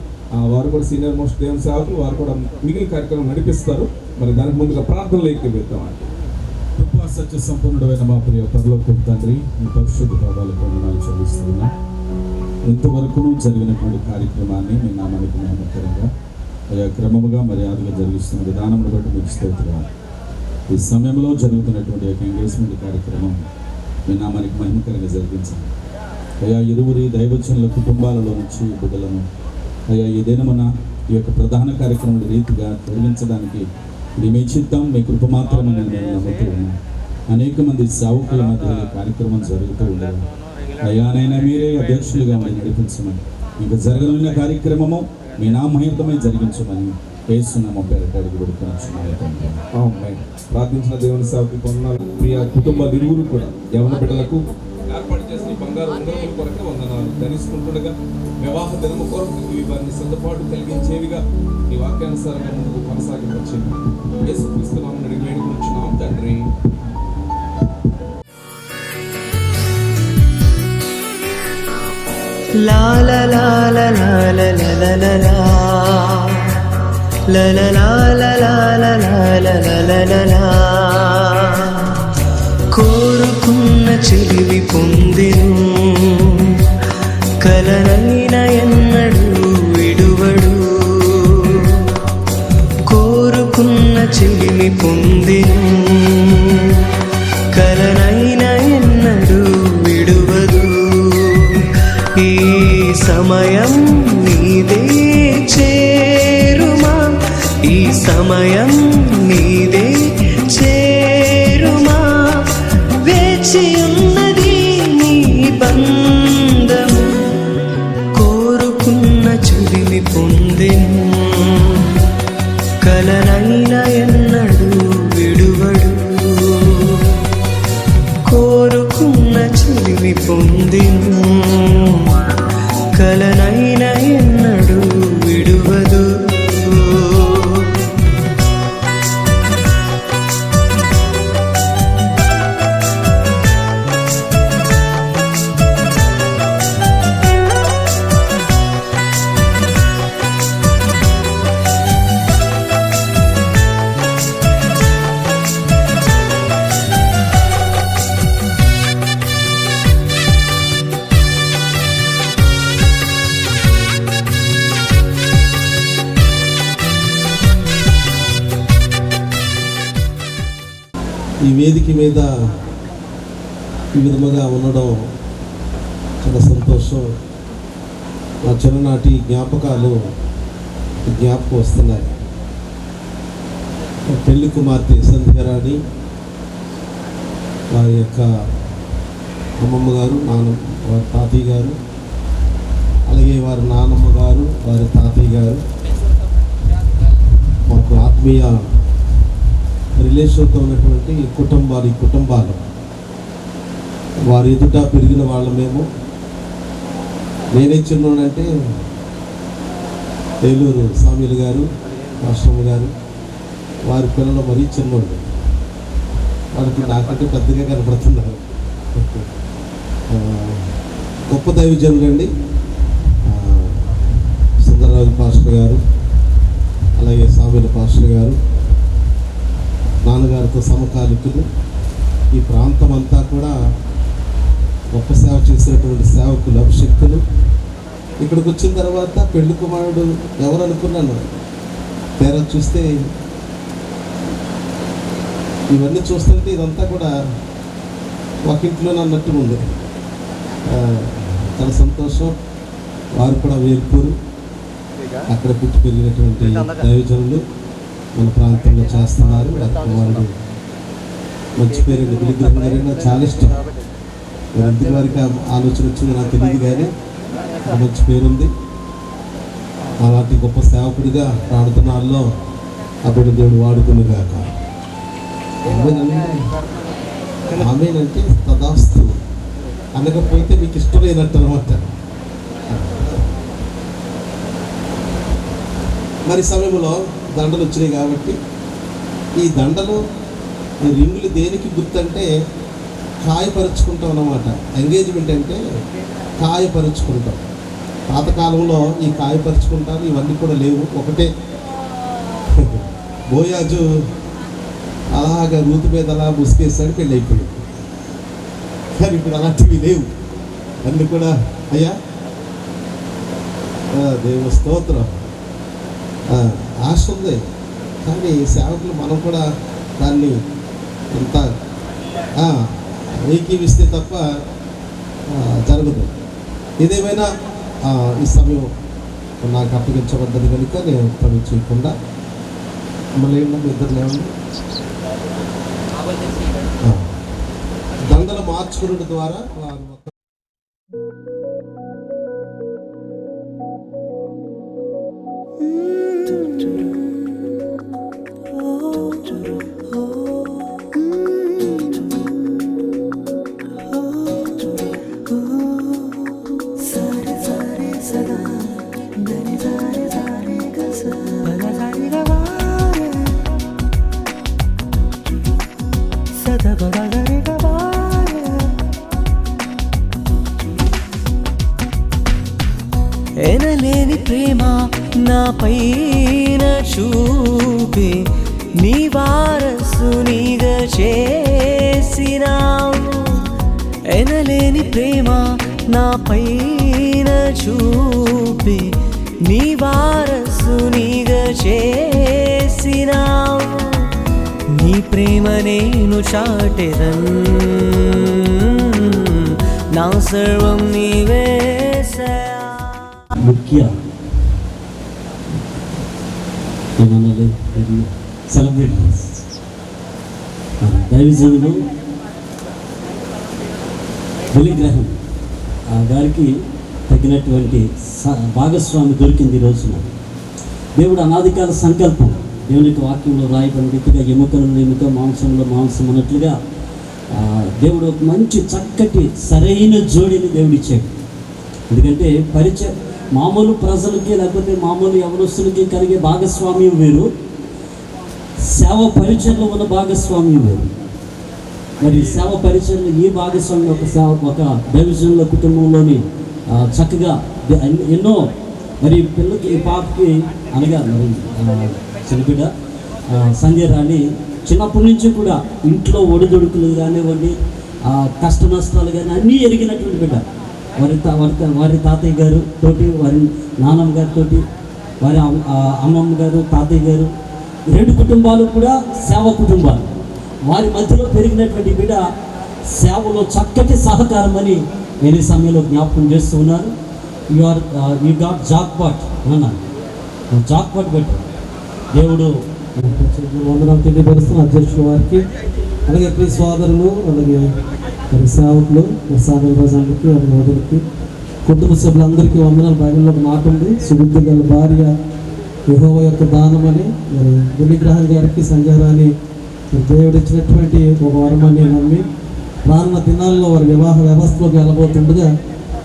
వారు కూడా సీనియర్ మోస్ట్ దేవుని సేవకులు, వారు కూడా మిగిలిన కార్యక్రమం నడిపిస్తారు. మరి దానికి ముందుగా ప్రార్థనలోకి వెళ్తామండి. కృపా సత్య సంపన్నుడైన మా ప్రియ పరలోకపు తండ్రి, మీ పరిశుద్ధ పాదాలకు వందనాలు చెల్లిస్తున్నా. ఇంతవరకు జరిగినటువంటి కార్యక్రమాన్ని మీ నామానికి మహిమకరంగా ఆయా క్రమముగా మర్యాదగా జరిగిస్తున్న విధానమును బట్టి మీకు స్తోత్రాలు. ఈ సమయంలో జరుగుతున్నటువంటి యొక్క ఎంగేజ్మెంట్ కార్యక్రమం మీ నామానికి మహిమకరంగా జరిగించండి. అయా ఇరువురి దైవజనుల కుటుంబాలలో నుంచి బిడ్డలను అయ్యా ఈ దినమున ఈ యొక్క ప్రధాన కార్యక్రమం రీతిగా తొలగించడానికి ఇది మీ చిత్తం, మీ కృప మాత్రమే నేను నమ్ముతూ ఉన్నాను. అనేక మంది సేవకుల మధ్య ఈ కార్యక్రమం జరుగుతూ ఉండదు. అయ్యానైనా మీరే అధ్యక్షులుగా ఉండి నడిపించమని, ఇంకా జరగనున్న కార్యక్రమము మీ నామహితమై జరిగించమని వేస్తున్నాము పేరిట అడిగి పెడుతున్నాను. ప్రార్థించిన దేవుని సేవకి పొందాలి. మీ కుటుంబాలు ఇరువురు కూడా యవన బిడ్డలకు ఏర్పాటు చేసిన బంగారు ఉంగరముల కొరకే వందనాలు. ధరిస్తుండగా వివాహ దినము కొరకు ఇవి వారిని సిద్ధపాటు కలిగించేవిగా ఈ వాక్యానుసారంగా ముందుకు కొనసాగించండి. యేసుక్రీస్తు నామమున అడిగి వేడుకొనుచున్నాము తండ్రి. La la la la la la la la la la la la la la la la la la la la కోరుకున్న చెలివి పొందెను, కలనైన ఎన్నడు విడువడు. కోరుకున్న చెలిమి పొందెను, కలనైన ఎన్నడు విడువదు. ఈ సమయం నీదే చేరుమా, ఈ సమయం నీదే చేరుమా. వేచి ఉన్నది నీ బంధం, కోరుకున్న చెలిమి పొందెను, కలనైన ఎన్నడు విడువడు. కోరుకున్న చెలిమి పొందెను, కలనైన ఎన్నడు విడువదు. ఈ వేదిక మీద ఈ విధముగా ఉండడం చాలా సంతోషం. నా చిన్ననాటి జ్ఞాపకాలు జ్ఞాపకం వస్తున్నాయి. పెళ్లి కుమార్తె సంధ్యారాణి, వారి యొక్క అమ్మమ్మ గారు, వారి తాతయ్య గారు, అలాగే వారి నానమ్మ గారు, వారి తాతయ్య గారు మాకు ఆత్మీయ రిలేషన్తో ఉన్నటువంటి కుటుంబాలు వారి ఎదుట పెరిగిన వాళ్ళమేమో. నేనే చిన్నోడంటే ఏలూరు స్వామిలు గారు, రాష్ట్రమ్మ గారు, వారి పిల్లలు మరీ చిన్నోడు. వాళ్ళకి నాకంటే పెద్దగా కనపడుతున్నారు. గొప్ప దైవజనులండి సుందరరాజు పాస్టర్ గారు, అలాగే స్వామిల పాస్టర్ గారు, నాన్నగారితో సమకాలికులు, ఈ ప్రాంతం అంతా కూడా గొప్ప సేవ చేసినటువంటి సేవకులు, అభిషక్తులు. ఇక్కడికి వచ్చిన తర్వాత పెళ్లి కుమారుడు ఎవరు అనుకున్నాను, తీరా చూస్తే ఇవన్నీ చూస్తుంటే ఇదంతా కూడా ఒక ఇంట్లోనే అన్నట్టు ఉంది. చాలా సంతోషం. వారు కూడా వేల్పూరు అక్కడ పుట్టి పెరిగినటువంటి దైవజనులు మన ప్రాంతంలో చేస్తున్నారు. వారి కుమారుడు మంచి పేరు విగ్రహం గారి నాకు చాలా ఇష్టం. మరి ఎందుకు వారికి ఆలోచన వచ్చింది నాకు తెలియదు, కానీ మంచి పేరుంది. అలాంటి గొప్ప సేవకుడిగా ప్రార్థనల్లో అప్పుడు దేవుడు వాడుకునేగాక. ఆమెనంటే తదాస్తు అనకపోతే మీకు ఇష్టం లేనట్టు అనమాట. మరి సమయంలో దండలు వచ్చినాయి కాబట్టి ఈ దండలు, ఈ రింగులు దేనికి గుర్తంటే కాయపరుచుకుంటాం అన్నమాట. ఎంగేజ్మెంట్ అంటే కాయపరుచుకుంటాం. పాతకాలంలో ఈ కాయపరుచుకుంటారు ఇవన్నీ కూడా లేవు. ఒకటే బోయాజు అలాగా రూతు మీద అలా ముసుకేసాడు, పెళ్ళి అయిపోయింది. కానీ ఇప్పుడు అలాంటివి లేవు. అన్నీ కూడా అయ్యా దేవ స్తోత్రం. ఆశ ఉంది, కానీ సేవకులు మనం కూడా దాన్ని ఎంత ఏకీవిస్తే తప్ప జరగదు. ఏదేమైనా ఈ సమయం నాకు అప్పగించబడ్డది కనుక నేను పని చేయకుండా మళ్ళీ ఏంటంటే ఇద్దరు లేవండి దండలు మార్చుకున్న ద్వారా వారు ఎనలేని ప్రేమ నా పైన చూపి నీ వారసునిగా చేసినావు. ఎనలేని ప్రేమ నా పైన చూపి నీ వారసునిగా చేసినావు. నీ ప్రేమ నేను చాటెదన్, నా సర్వం నీవే. ముఖ్య ఏమన్నది సెలబ్రిటీస్ దైవజనులు బలిగ్రహం గారికి తగినటువంటి భాగస్వామి దొరికింది ఈ రోజున. దేవుడు అనాదికాల సంకల్పం, దేవుని యొక్క వాక్యంలో రాయబడిన రీతిగా ఎముకలలో ఎముక, మాంసంలో మాంసం అన్నట్లుగా దేవుడు ఒక మంచి చక్కటి సరైన జోడిని దేవుడు ఇచ్చాడు. ఎందుకంటే పరిచయం మామూలు ప్రజలకి లేకపోతే మామూలు యవనస్తులకి కలిగే భాగస్వామ్యం వేరు, సేవ పరిచయంలో ఉన్న భాగస్వామ్యం వేరు. మరి సేవ పరిచయంలో ఈ భాగస్వామ్యం ఒక దైవజనుల కుటుంబంలోని చక్కగా ఎన్నో మరి పిల్లకి ఈ పాపకి అనగా మరి చిన్నబిడ్డ సంధ్య రాణి చిన్నప్పటి నుంచి కూడా ఇంట్లో ఒడిదొడుకులు కానివ్వండి, కష్ట నష్టాలు కానీ అన్నీ ఎరిగినటువంటి బిడ్డ. వారి తాతయ్య గారు తోటి, వారి నాన్నమ్మ గారితో, వారి అమ్మమ్మ గారు, తాతయ్య గారు, రెండు కుటుంబాలు కూడా సేవ కుటుంబాలు. వారి మధ్యలో పెరిగినటువంటి బిడ్డ సేవలో చక్కటి సహకారం అని నేను ఈ సమయంలో జ్ఞాపకం చేస్తూ ఉన్నాను. యూ గాట్ జాక్పాట్ అన్నాను, జాక్పాట్ పెట్టు. దేవుడు వందనాలు తెలియపరుస్తున్న అధ్యక్షుల వారికి, అలాగే ప్రియ సోదరులు, అలాగే మరి సేవకులు, సాగర్ ప్రజలకి, అలాగే వదలకి, కుటుంబ సభ్యులందరికీ వందనాలు. బైబిల్లో ఒక మాట ఉంది, సుబుద్ధి గల భార్య యెహోవా యొక్క దానమని. మరి బలిగ్రహం గారికి సంజారాన్ని దేవుడు ఇచ్చినటువంటి ఒక వరమని నమ్మి రానున్న దినాల్లో వారి వివాహ వ్యవస్థలోకి వెళ్ళబోతుండగా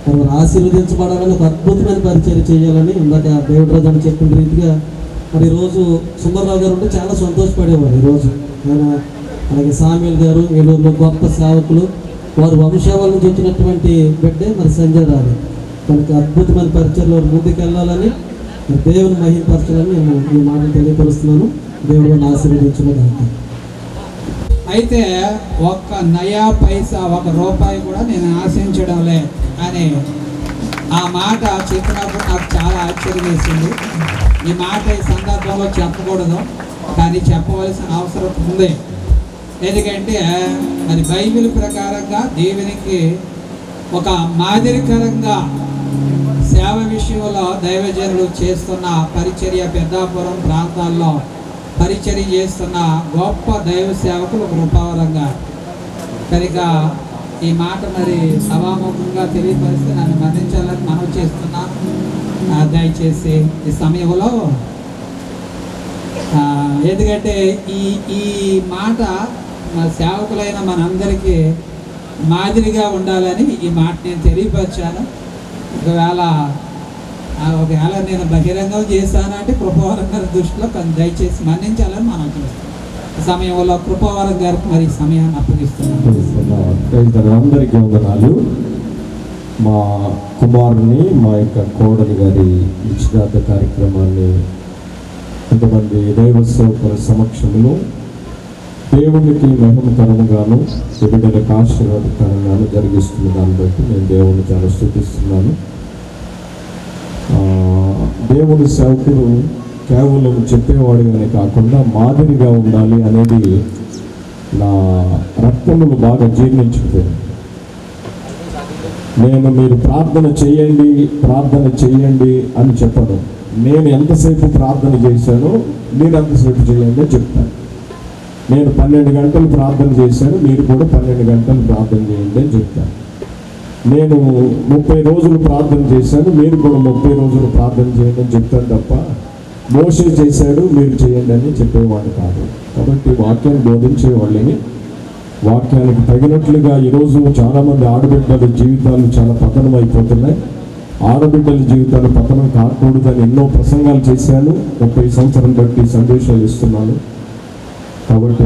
వారు ఆశీర్వదించబడాలని, ఒక అద్భుతమైన పరిచయం చేయాలని ఇందాక దేవుడు రాజు అని చెప్పిన రీతిగా మరి ఈరోజు సుందరరావు గారు ఉంటే చాలా సంతోషపడేవారు. ఈరోజు ఆయన, అలాగే సామ్యుల్ గారు, ఏలూరులో గొప్ప సేవకులు, వారు వంశావళి నుంచి వచ్చినటువంటి బిడ్డే మరి సంజయ్ రావు. తనకు అద్భుతమైన పరిచయంలో ముందుకు వెళ్ళాలని, దేవుని మహిమపరచాలని నేను ఈ మాటలు తెలియపరుస్తున్నాను. దేవుడు ఆశీర్వదించడం. అయితే ఒక్క నయా పైసా, ఒక రూపాయి కూడా నేను ఆశించడం లే అని ఆ మాట చెప్పినప్పుడు నాకు చాలా ఆశ్చర్యం వేసింది. ఈ మాట ఈ సందర్భంలో చెప్పకూడదు, కానీ చెప్పవలసిన అవసరం ఉంది. ఎందుకంటే మరి బైబిల్ ప్రకారంగా దేవునికి ఒక మాదిరికరంగా సేవ విషయంలో దైవజనులు చేస్తున్న పరిచర్య, పెద్దాపురం ప్రాంతాల్లో పరిచర్య చేస్తున్న గొప్ప దైవ సేవకులు కృపావరంగా. కనుక ఈ మాట మరి సభాముఖంగా తెలియపరిస్తే నన్ను మన్నించాలని మనం చేస్తున్నాను. దయచేసి ఈ సమయంలో ఎందుకంటే ఈ మాట సేవకులైన మనందరికీ మాదిరిగా ఉండాలని ఈ మాట నేను తెలియపరిచాను. ఒకవేళ నేను బహిరంగం చేశానంటే కృపావరం గారి దృష్టిలో దయచేసి మన్నించాలని మనం చేస్తాం. ఈ సమయంలో కృపావరం గారికి మరి సమయాన్ని అప్పగిస్తున్నాను. అందరికీ వందనాలు. మా కుమారుని, మా యొక్క కోడలి గారి నిశ్చితార్థ కార్యక్రమాన్ని కొంతమంది దైవ సేవకుల సమక్షంలో దేవునికి మహిమకరంగాను, బిడ్డలకు ఆశీర్వాదకరంగాను జరిగిస్తున్న దాన్ని బట్టి నేను దేవుని చాలా స్తుతిస్తున్నాను. దేవుని సేవకుడు కేవలం చెప్పేవాడుగానే కాకుండా మాదిరిగా ఉండాలి అనేది నా రక్తములు బాగా జీర్ణించుకుపోయింది. నేను మీరు ప్రార్థన చేయండి అని చెప్పను. నేను ఎంతసేపు ప్రార్థన చేశానో మీరు ఎంతసేపు చేయండి అని చెప్తాను. నేను 12 గంటలు ప్రార్థన చేశాను, మీరు కూడా 12 గంటలు ప్రార్థన చేయండి అని చెప్తాను. నేను 30 రోజులు ప్రార్థన చేశాను, మీరు కూడా 30 రోజులు ప్రార్థన చేయండి అని చెప్తాను తప్ప మోషే చేశాడు మీరు చేయండి అని చెప్పేవాడు కాదు. కాబట్టి వాక్యాన్ని బోధించే వాళ్ళని వాక్యానికి తగినట్లుగా ఈరోజు చాలామంది ఆడబిడ్డల జీవితాలు చాలా పతనం అయిపోతున్నాయి. ఆడబిడ్డల జీవితాలు పతనం కాకూడదని ఎన్నో ప్రసంగాలు చేశాను. 30 సంవత్సరం బట్టి సందేశాలు ఇస్తున్నాను. కాబట్టి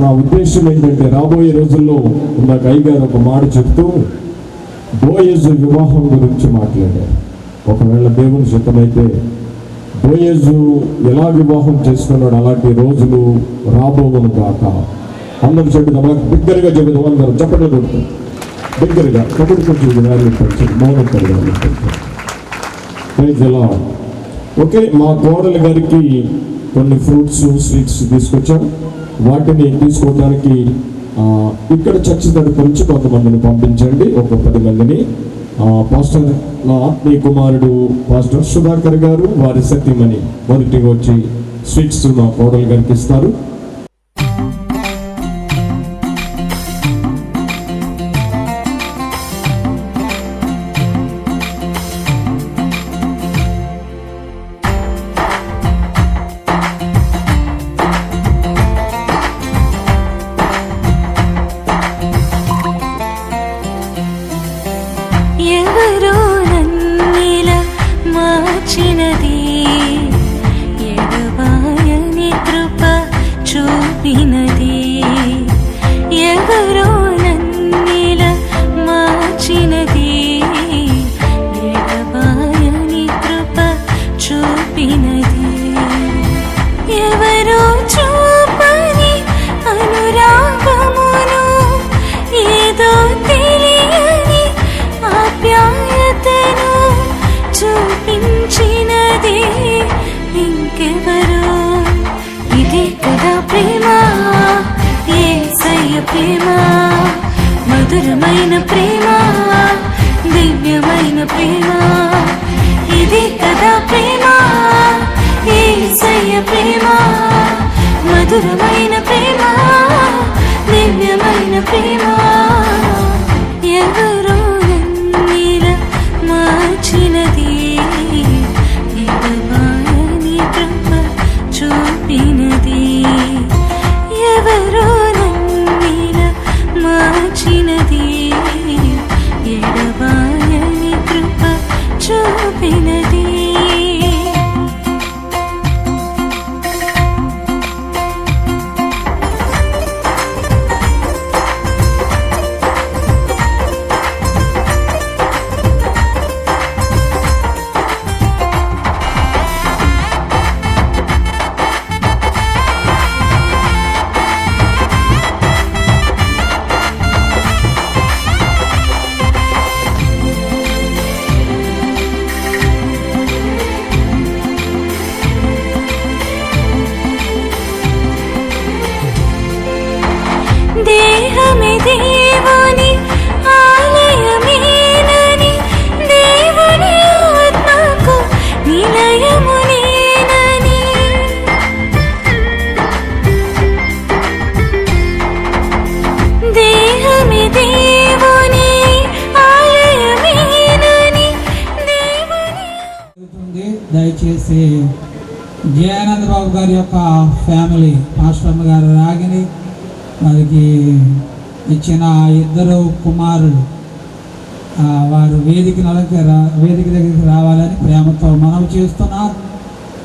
నా ఉద్దేశం ఏంటంటే రాబోయే రోజుల్లో ఇందాక అయ్యగారు ఒక మాట చెప్తూ బోయేజు వివాహం గురించి మాట్లాడారు. ఒకవేళ దేవుని చిత్తమైతే బోయేజు ఎలా వివాహం చేసుకున్నాడు అలాంటి రోజులు రాబోవును కాక. అందరూ చెప్పింది అలా బిగ్గరగా చెప్పింది, అందరూ చెప్పడం కొడుతుంది బిగ్గరగా ఒకటి కొంచెం వ్యాల్యూ పెంచండి, మౌనకర వ్యాల్యూ పెంచండి. ఓకే, మా కోడలి గారికి కొన్ని ఫ్రూట్స్, స్వీట్స్ తీసుకొచ్చాం. వాటిని తీసుకోవడానికి ఇక్కడ చర్చ్ తరపు నుంచి కొంతమందిని పంపించండి, ఒక 10 మందిని. పాస్టర్ నా ఆత్మీయ కుమారుడు పాస్టర్ సుధాకర్ గారు, వారి సతీమణి మొదటిగా వచ్చి స్వీట్స్ మా కోడలి గారికి ఇస్తారు. మధురమైన ప్రేమ, దివ్యమైన ప్రేమ, ఇది కదా ప్రేమ, యేసయ్య ప్రేమ. మధురమైన ప్రేమ, దివ్యమైన ప్రేమ. ఎవరో నన్నిలా మార్చినది, ఎడబాయని కృప చూపినది. ఎవరో మార్చినది, ఎడబాయని కృప చూపినది. బాబు గారి యొక్క ఫ్యామిలీ మాస్టర్మ గారు రాగిని వారికి ఇచ్చిన ఇద్దరు కుమారులు వారు వేదిక దగ్గరికి రావాలని ప్రేమతో మనవి చేస్తున్నారు.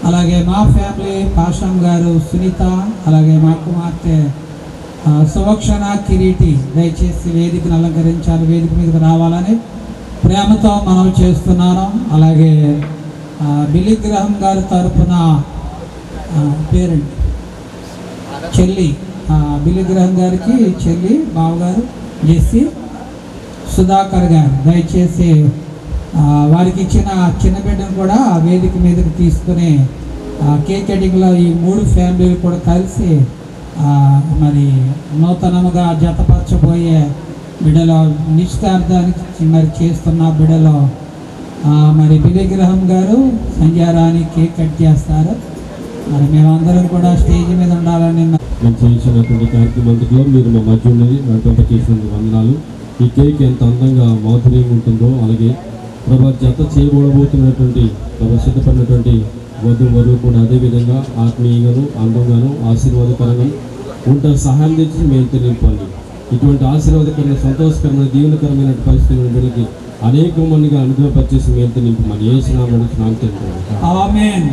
అలాగే మా ఫ్యామిలీ పాషం గారు సునీత, అలాగే మా కుమార్తె సువక్షణ కిరీటి దయచేసి వేదికను అలంకరించాలి, వేదిక మీదకి రావాలని ప్రేమతో మనవి చేస్తున్నాను. అలాగే బిలీ గ్రహం గారి తరఫున పేరెంట్ చెల్లి బిలీ గ్రహం గారికి చెల్లి బావగారు జెస్సి సుధాకర్ గారు దయచేసి వారికి ఇచ్చిన చిన్న బిడ్డను కూడా వేదిక మీదకి తీసుకుని కేక్ కటింగ్లో ఈ 3 ఫ్యామిలీలు కూడా కలిసి మరి నూతనముగా జతపరచబోయే బిడ్డలో నిశ్చితార్థానికి మరి చేస్తున్న బిడ్డలో మరి బిలీ గ్రహం గారు సంధ్యారాణి కేక్ కట్ చేస్తారు. మరి మేమందరం కూడా స్టేజ్ మీద ఉండాలని మేము చేసినటువంటి కార్యక్రమంలో మీరు మా మధ్య ఉన్నది నడిపింప చేసినందుకు వందనాలు. ఈ కేక్ ఎంత అందంగా మాధుర్యం ఉంటుందో, అలాగే ప్రభా జత చేయబోతున్నటువంటి ప్రభా సిద్ధపడినటువంటి వధువు కూడా అదేవిధంగా ఆత్మీయంగాను అందంగాను ఆశీర్వాదకరంగా ఉంటే సహాయం తెచ్చి మేము తెలియపాలి. ఇటువంటి ఆశీర్వాదకరమైన సంతోషకరమైన దీవెనకరమైన పరిస్థితులను వీళ్ళకి అనేక మందిగా అనుగ్రహపరిచేసి మేము నింపి మన ఏ స్నామం నాకు తెలుసు. ఆమేన్.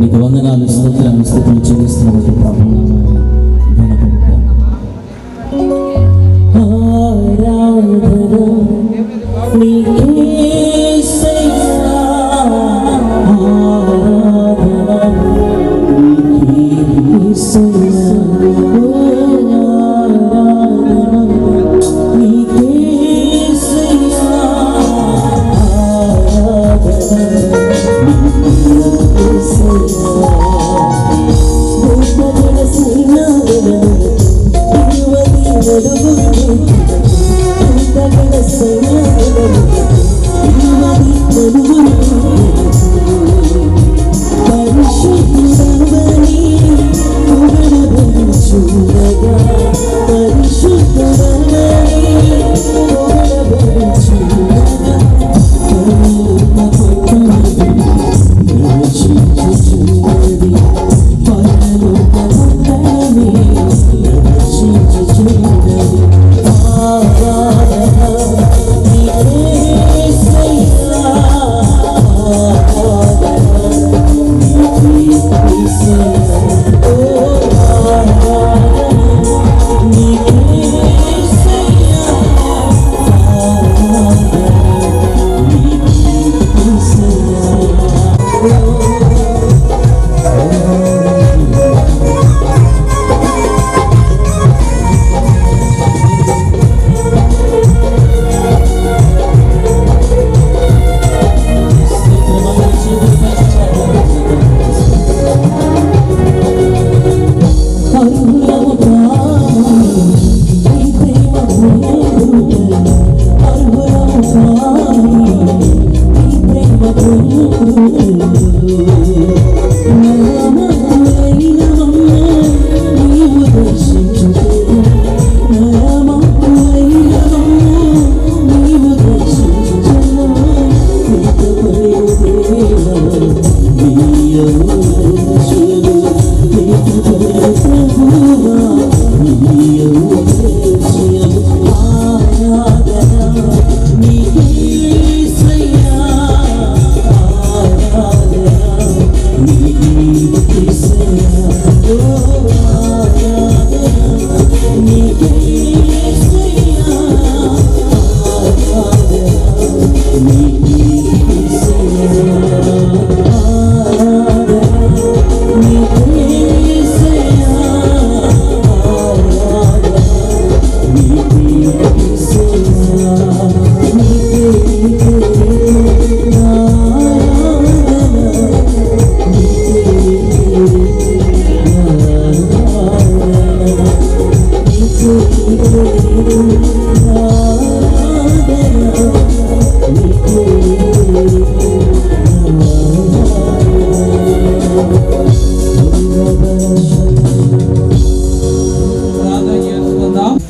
నీకు వందనాలు, స్తోత్రాలు, స్తుతులు చెల్లిస్తున్నాము ప్రభు. Say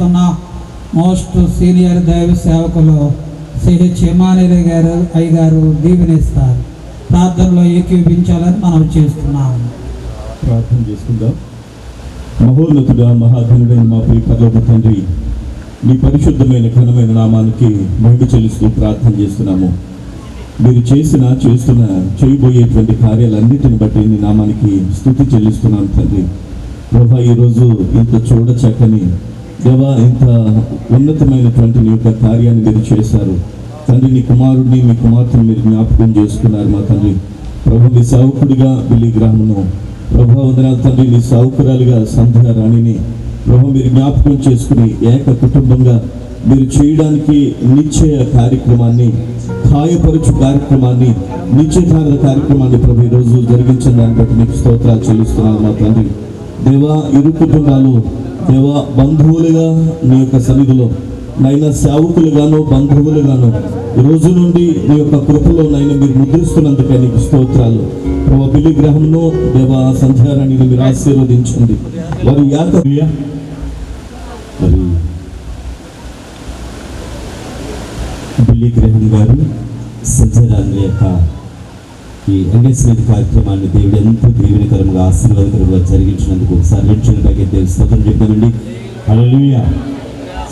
చేస్తున్న మోస్ట్ సీనియర్ దైవ సేవకులు సిహెచ్ ఎమానియల్ గారు అయ్యగారు దీవెనిస్తారు. ప్రార్థనలో ఏకీభించాలని మనం చేస్తున్నాము. ప్రార్థన చేసుకుందాం. మహోన్నతుడా, మహాధనుడైన మా ప్రియ పరలోక తండ్రి, నీ పరిశుద్ధమైన ఘనమైన నామానికి మహిమ చెల్లిస్తూ ప్రార్థన చేస్తున్నాము. మీరు చేస్తున్న చేయబోయేటువంటి కార్యాలన్నిటిని బట్టి నీ నామానికి స్తుతి చెల్లిస్తున్నాను తండ్రి. ప్రభా, ఈరోజు ఇంత చూడచక్కని దేవా, ఇంత ఉన్నతమైనటువంటి నీ యొక్క కార్యాన్ని మీరు చేశారు తండ్రి. నీ కుమారుడిని, మీ కుమార్తెను మీరు జ్ఞాపకం చేసుకున్నారు మా తండ్రి. ప్రభు, మీ సేవకుడిగా బిల్లి గ్రామను ప్రభా వందనాలు తండ్రి. నీ సౌకర్యాలుగా సంధ్యా రాణిని ప్రభు మీరు జ్ఞాపకం చేసుకుని ఏక కుటుంబంగా మీరు చేయడానికి నిశ్చయ కార్యక్రమాన్ని, ఖాయపరచు కార్యక్రమాన్ని, నిశ్చయదారుల కార్యక్రమాన్ని ప్రభు ఈరోజు జరిగించిన దాన్ని బట్టి నీకు స్తోత్రాలు చెల్లిస్తున్నాను మా తండ్రి. దేవా, ఇరు కుటుంబాలు దేవా బంధువులుగా నీ యొక్క సన్నిధిలో నైనా సేవకులుగాను బంధువులుగాను ఈ రోజు నుండి నీ యొక్క కృపలో నైనా మీరు ముద్రిస్తున్నందుకే నీకు స్తోత్రాలు. ప్రభు బిల్లి గ్రహంను దేవా సంధ్యారాణిని మీరు ఆశీర్వదించండి. వారి మరి బిల్లి గ్రహం గారు సంధ్యారాణి యొక్క ఈ ఎంగేజ్మెంట్ కార్యక్రమాన్ని దేవుడు ఎంతో దీవెనకరంగా ఆశీర్వాదకరంగా జరిగించినందుకు ఒకసారి రెండుపైకి దేవుడు స్తోత్రం చెప్తామండి. హల్లెలూయా.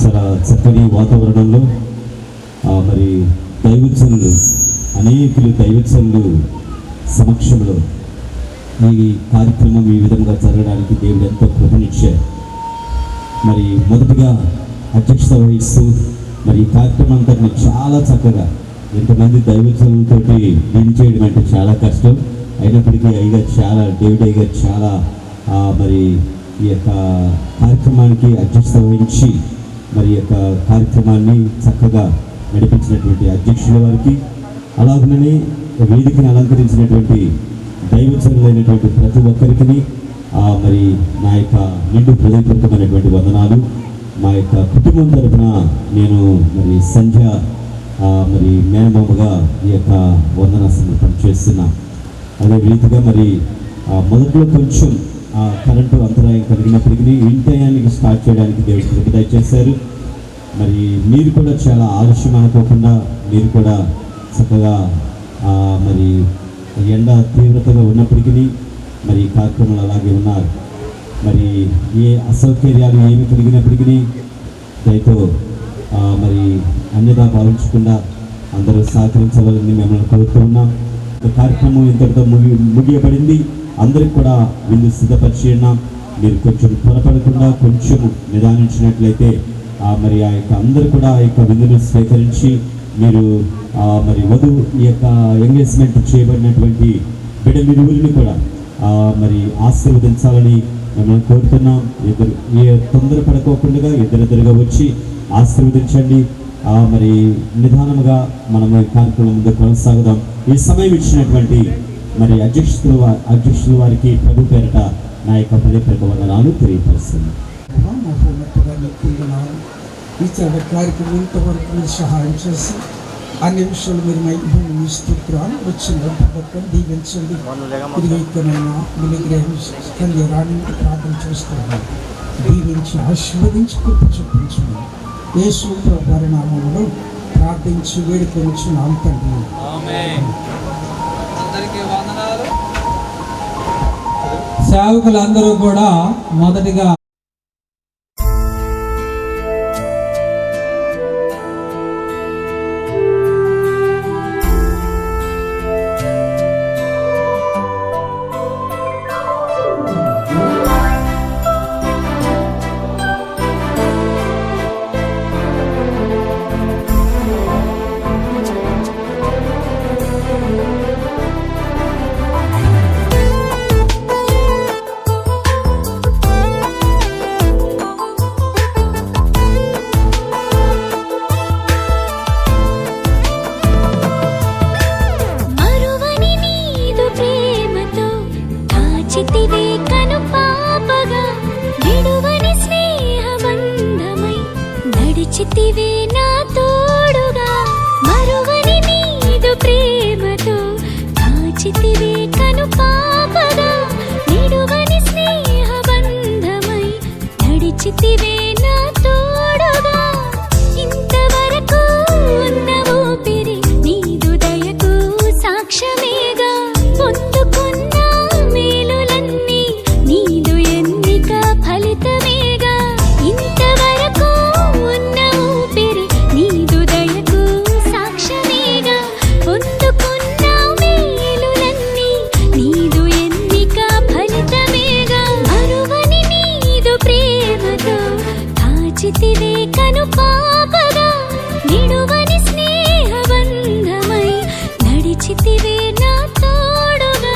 చాలా చక్కని వాతావరణంలో మరి దైవజనులు అనేకులు దైవజనులు సమక్షంలో ఈ కార్యక్రమం ఈ విధంగా జరగడానికి దేవుడు ఎంతో కృపనిచ్చారు. మరి మొదటిగా అధ్యక్షత వహిస్తూ మరి ఈ కార్యక్రమం అంతా చాలా చక్కగా ఇంతమంది దైవజనులతో డీల్ చేయడం అంటే చాలా కష్టం. అయినప్పటికీ డేవిడ్ అయ్యగారు చాలా మరి ఈ యొక్క కార్యక్రమానికి అధ్యక్షత వహించి మరి ఈ యొక్క కార్యక్రమాన్ని చక్కగా నడిపించినటువంటి అధ్యక్షుల వారికి, అలాగనే వేదికను అలంకరించినటువంటి దైవజనులైనటువంటి ప్రతి ఒక్కరికి మరి నా యొక్క నిండు హృదయపూర్వకమైనటువంటి వందనాలు. మా యొక్క కుటుంబం తరఫున నేను మరి సంధ్య మరి మేనమామగా ఈ యొక్క వందన సమర్పణ చేస్తున్నా. అదే రీతిగా మరి మొదట్లో కొంచెం కరెంటు అంతరాయం కలిగినప్పటికీ ఇంటయానికి స్టార్ట్ చేయడానికి దేవుడు కృప దయచేశారు. మరి మీరు కూడా చాలా ఆలస్యం అనుకోకుండా మీరు కూడా చక్కగా మరి ఎండ తీవ్రతగా ఉన్నప్పటికీ మరి కార్యక్రమాలు అలాగే ఉన్నారు. మరి ఏ అసౌకర్యాలు ఏమి కలిగినప్పటికీ దయతో మరి అన్యదా భావించకుండా అందరూ సహకరించవాలని మిమ్మల్ని కోరుతూ ఉన్నాం. కార్యక్రమం ఇంతటితో ముగియబడింది. అందరికి కూడా విందు సిద్ధపరిచి ఉన్నాం. మీరు కొంచెం త్వరపడకుండా కొంచెం నిదానించినట్లయితే మరి ఆ యొక్క అందరూ కూడా ఆ యొక్క విందును స్వీకరించి మీరు మరి వధువు ఈ యొక్క ఎంగేజ్మెంట్ చేయబడినటువంటి బిడ్డలిరువురిని కూడా మరి ఆశీర్వదించాలని మిమ్మల్ని కోరుతున్నాం. తొందరపడుకోకుండా ఇద్దరిద్దరుగా వచ్చి ఆశీర్వదించండి. మరి నిదానముగా మనం ఈ కార్యక్రమం ముందు కొనసాగుదాం. ఈ సమయం ఇచ్చినటువంటి మరి అధ్యక్షుల వారికి ప్రభు పేరిట నా యొక్క హృదయపూర్వక వందనాలు తెలియపరుస్తుంది. ఈ కార్యక్రమం ఇంతవరకు మీరు సహాయం చేసి అన్ని విషయాలు మీరు మైభూమి స్తోత్రాలు వచ్చిన పథకం దీవించండి. ఇదిగైకమైన మిలిగ్రహం కళ్యాణాన్ని ప్రార్థన చేస్తున్నాను. దీవించి ఆశీర్వదించి కృప చూపించండి. యేసు ప్రభువారి నామములో ప్రార్థించి వేడుకొనిచున్నాం తండ్రి. సేవకులందరూ కూడా మొదటిగా నడిచితివే నా తోడుగా మరువని నీదు ప్రేమతో కాచితివే కను పాపగా నిడువని స్నేహ బంధమై నడిచితివే నా తోడుగా నడిచితివే కను పాపగా నిడువని స్నేహబంధమై నడిచితివే నా తోడుగా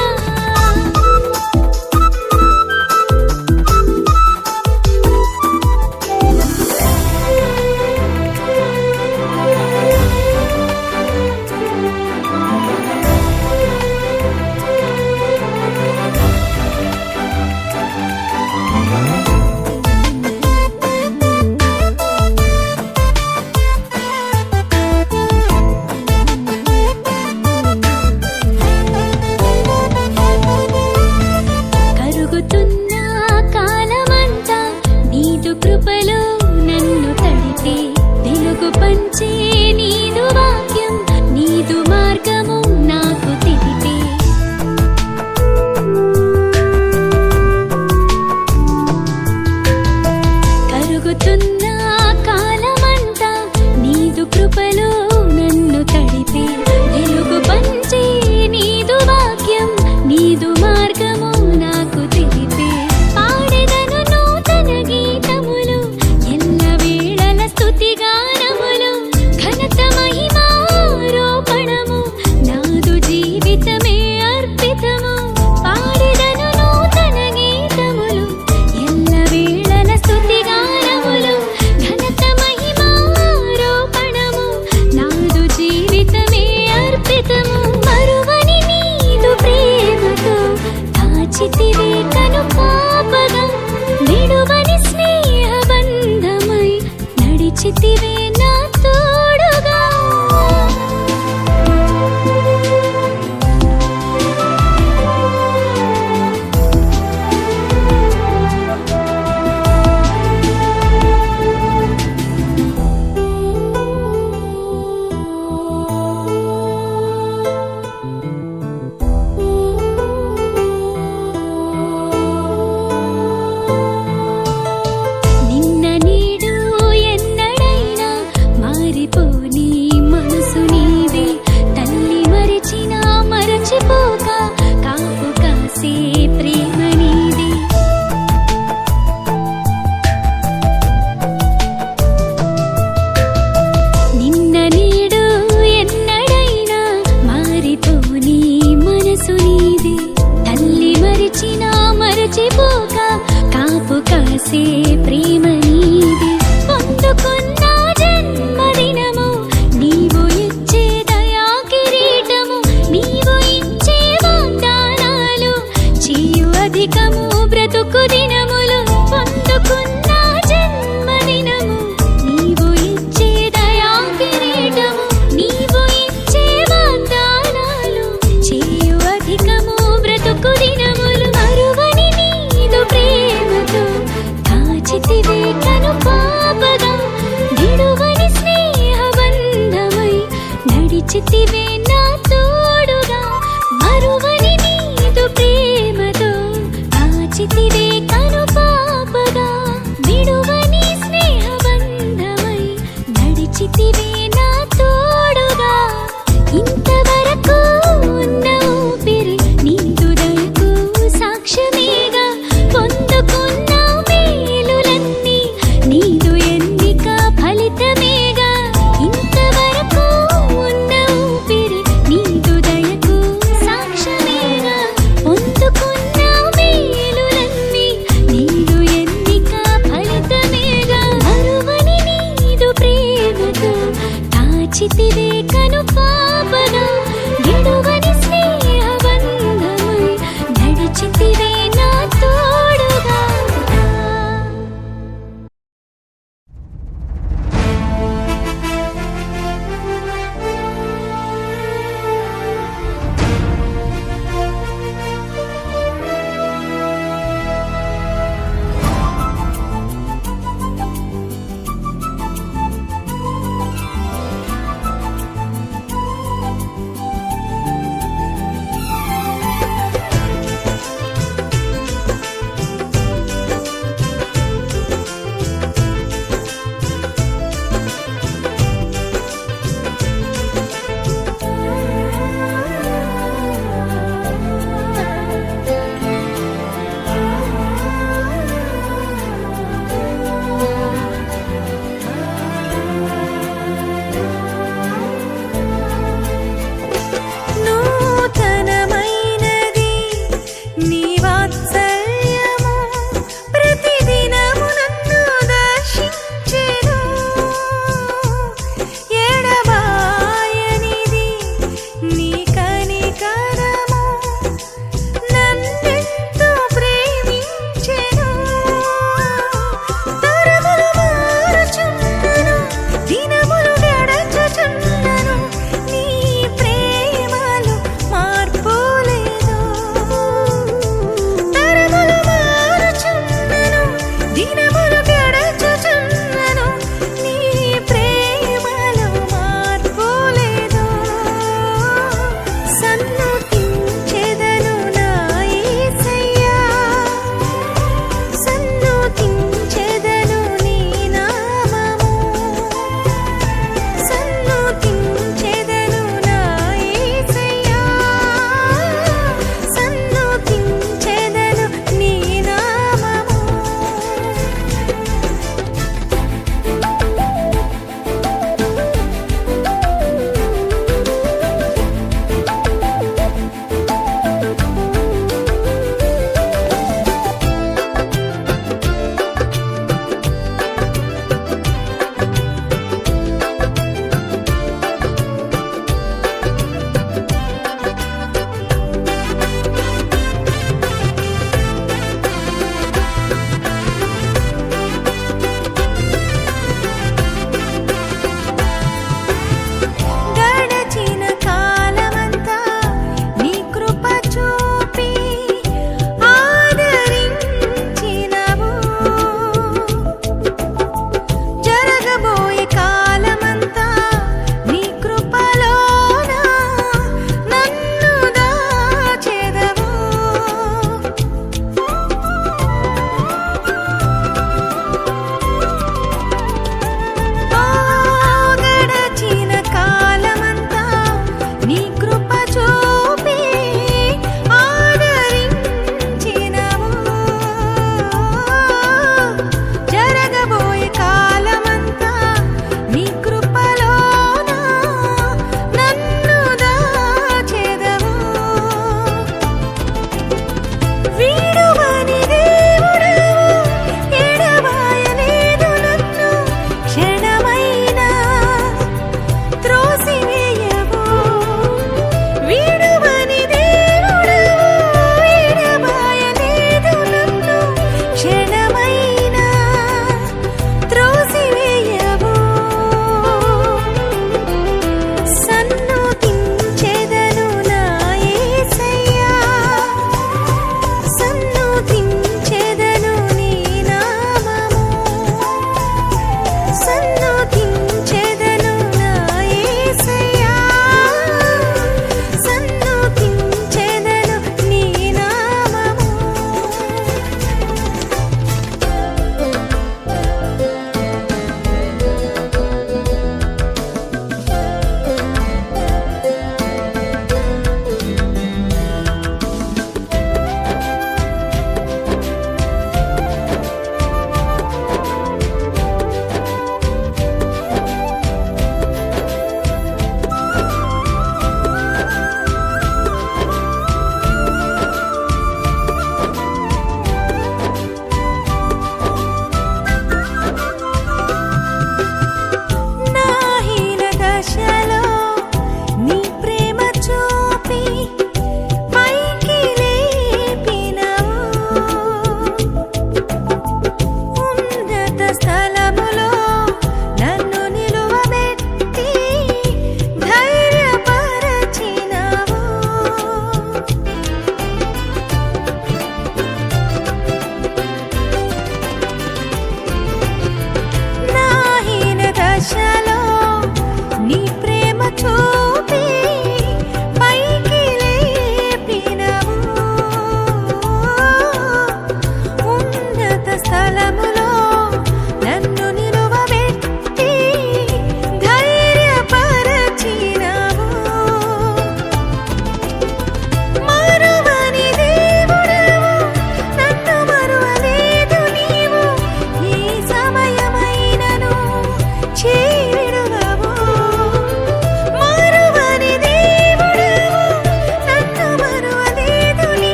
కరుగుతున్న కాలమంతా నీదు కృపలో నన్ను తడిపే వెలుగు పంచే నీదు వాక్యం నీదు మార్గము నాకు తెలిపే కరుగుతున్న కాలమంతా నీదు కృపలో నన్ను తడిపే వెలుగు పంచే నీదు వాక్యం నీదు మార్గము నాకు తెలిపే పాడెదను నూతన గీతములు ఎల్ల వేళల స్తుతి గానములు ఘనత మహిమారోపణము నాదు జీవితమే అర్పితము పాడెదను నూతన గీతములు ఎల్ల వేళల స్తుతి గానములు ఘనత మహిమారోపణము నాదు జీవితమే అర్పితము మరువని నీదు ప్రేమతో దాచితివే కను పాపగా నిడువని స్నేహబంధమై నడిచితివే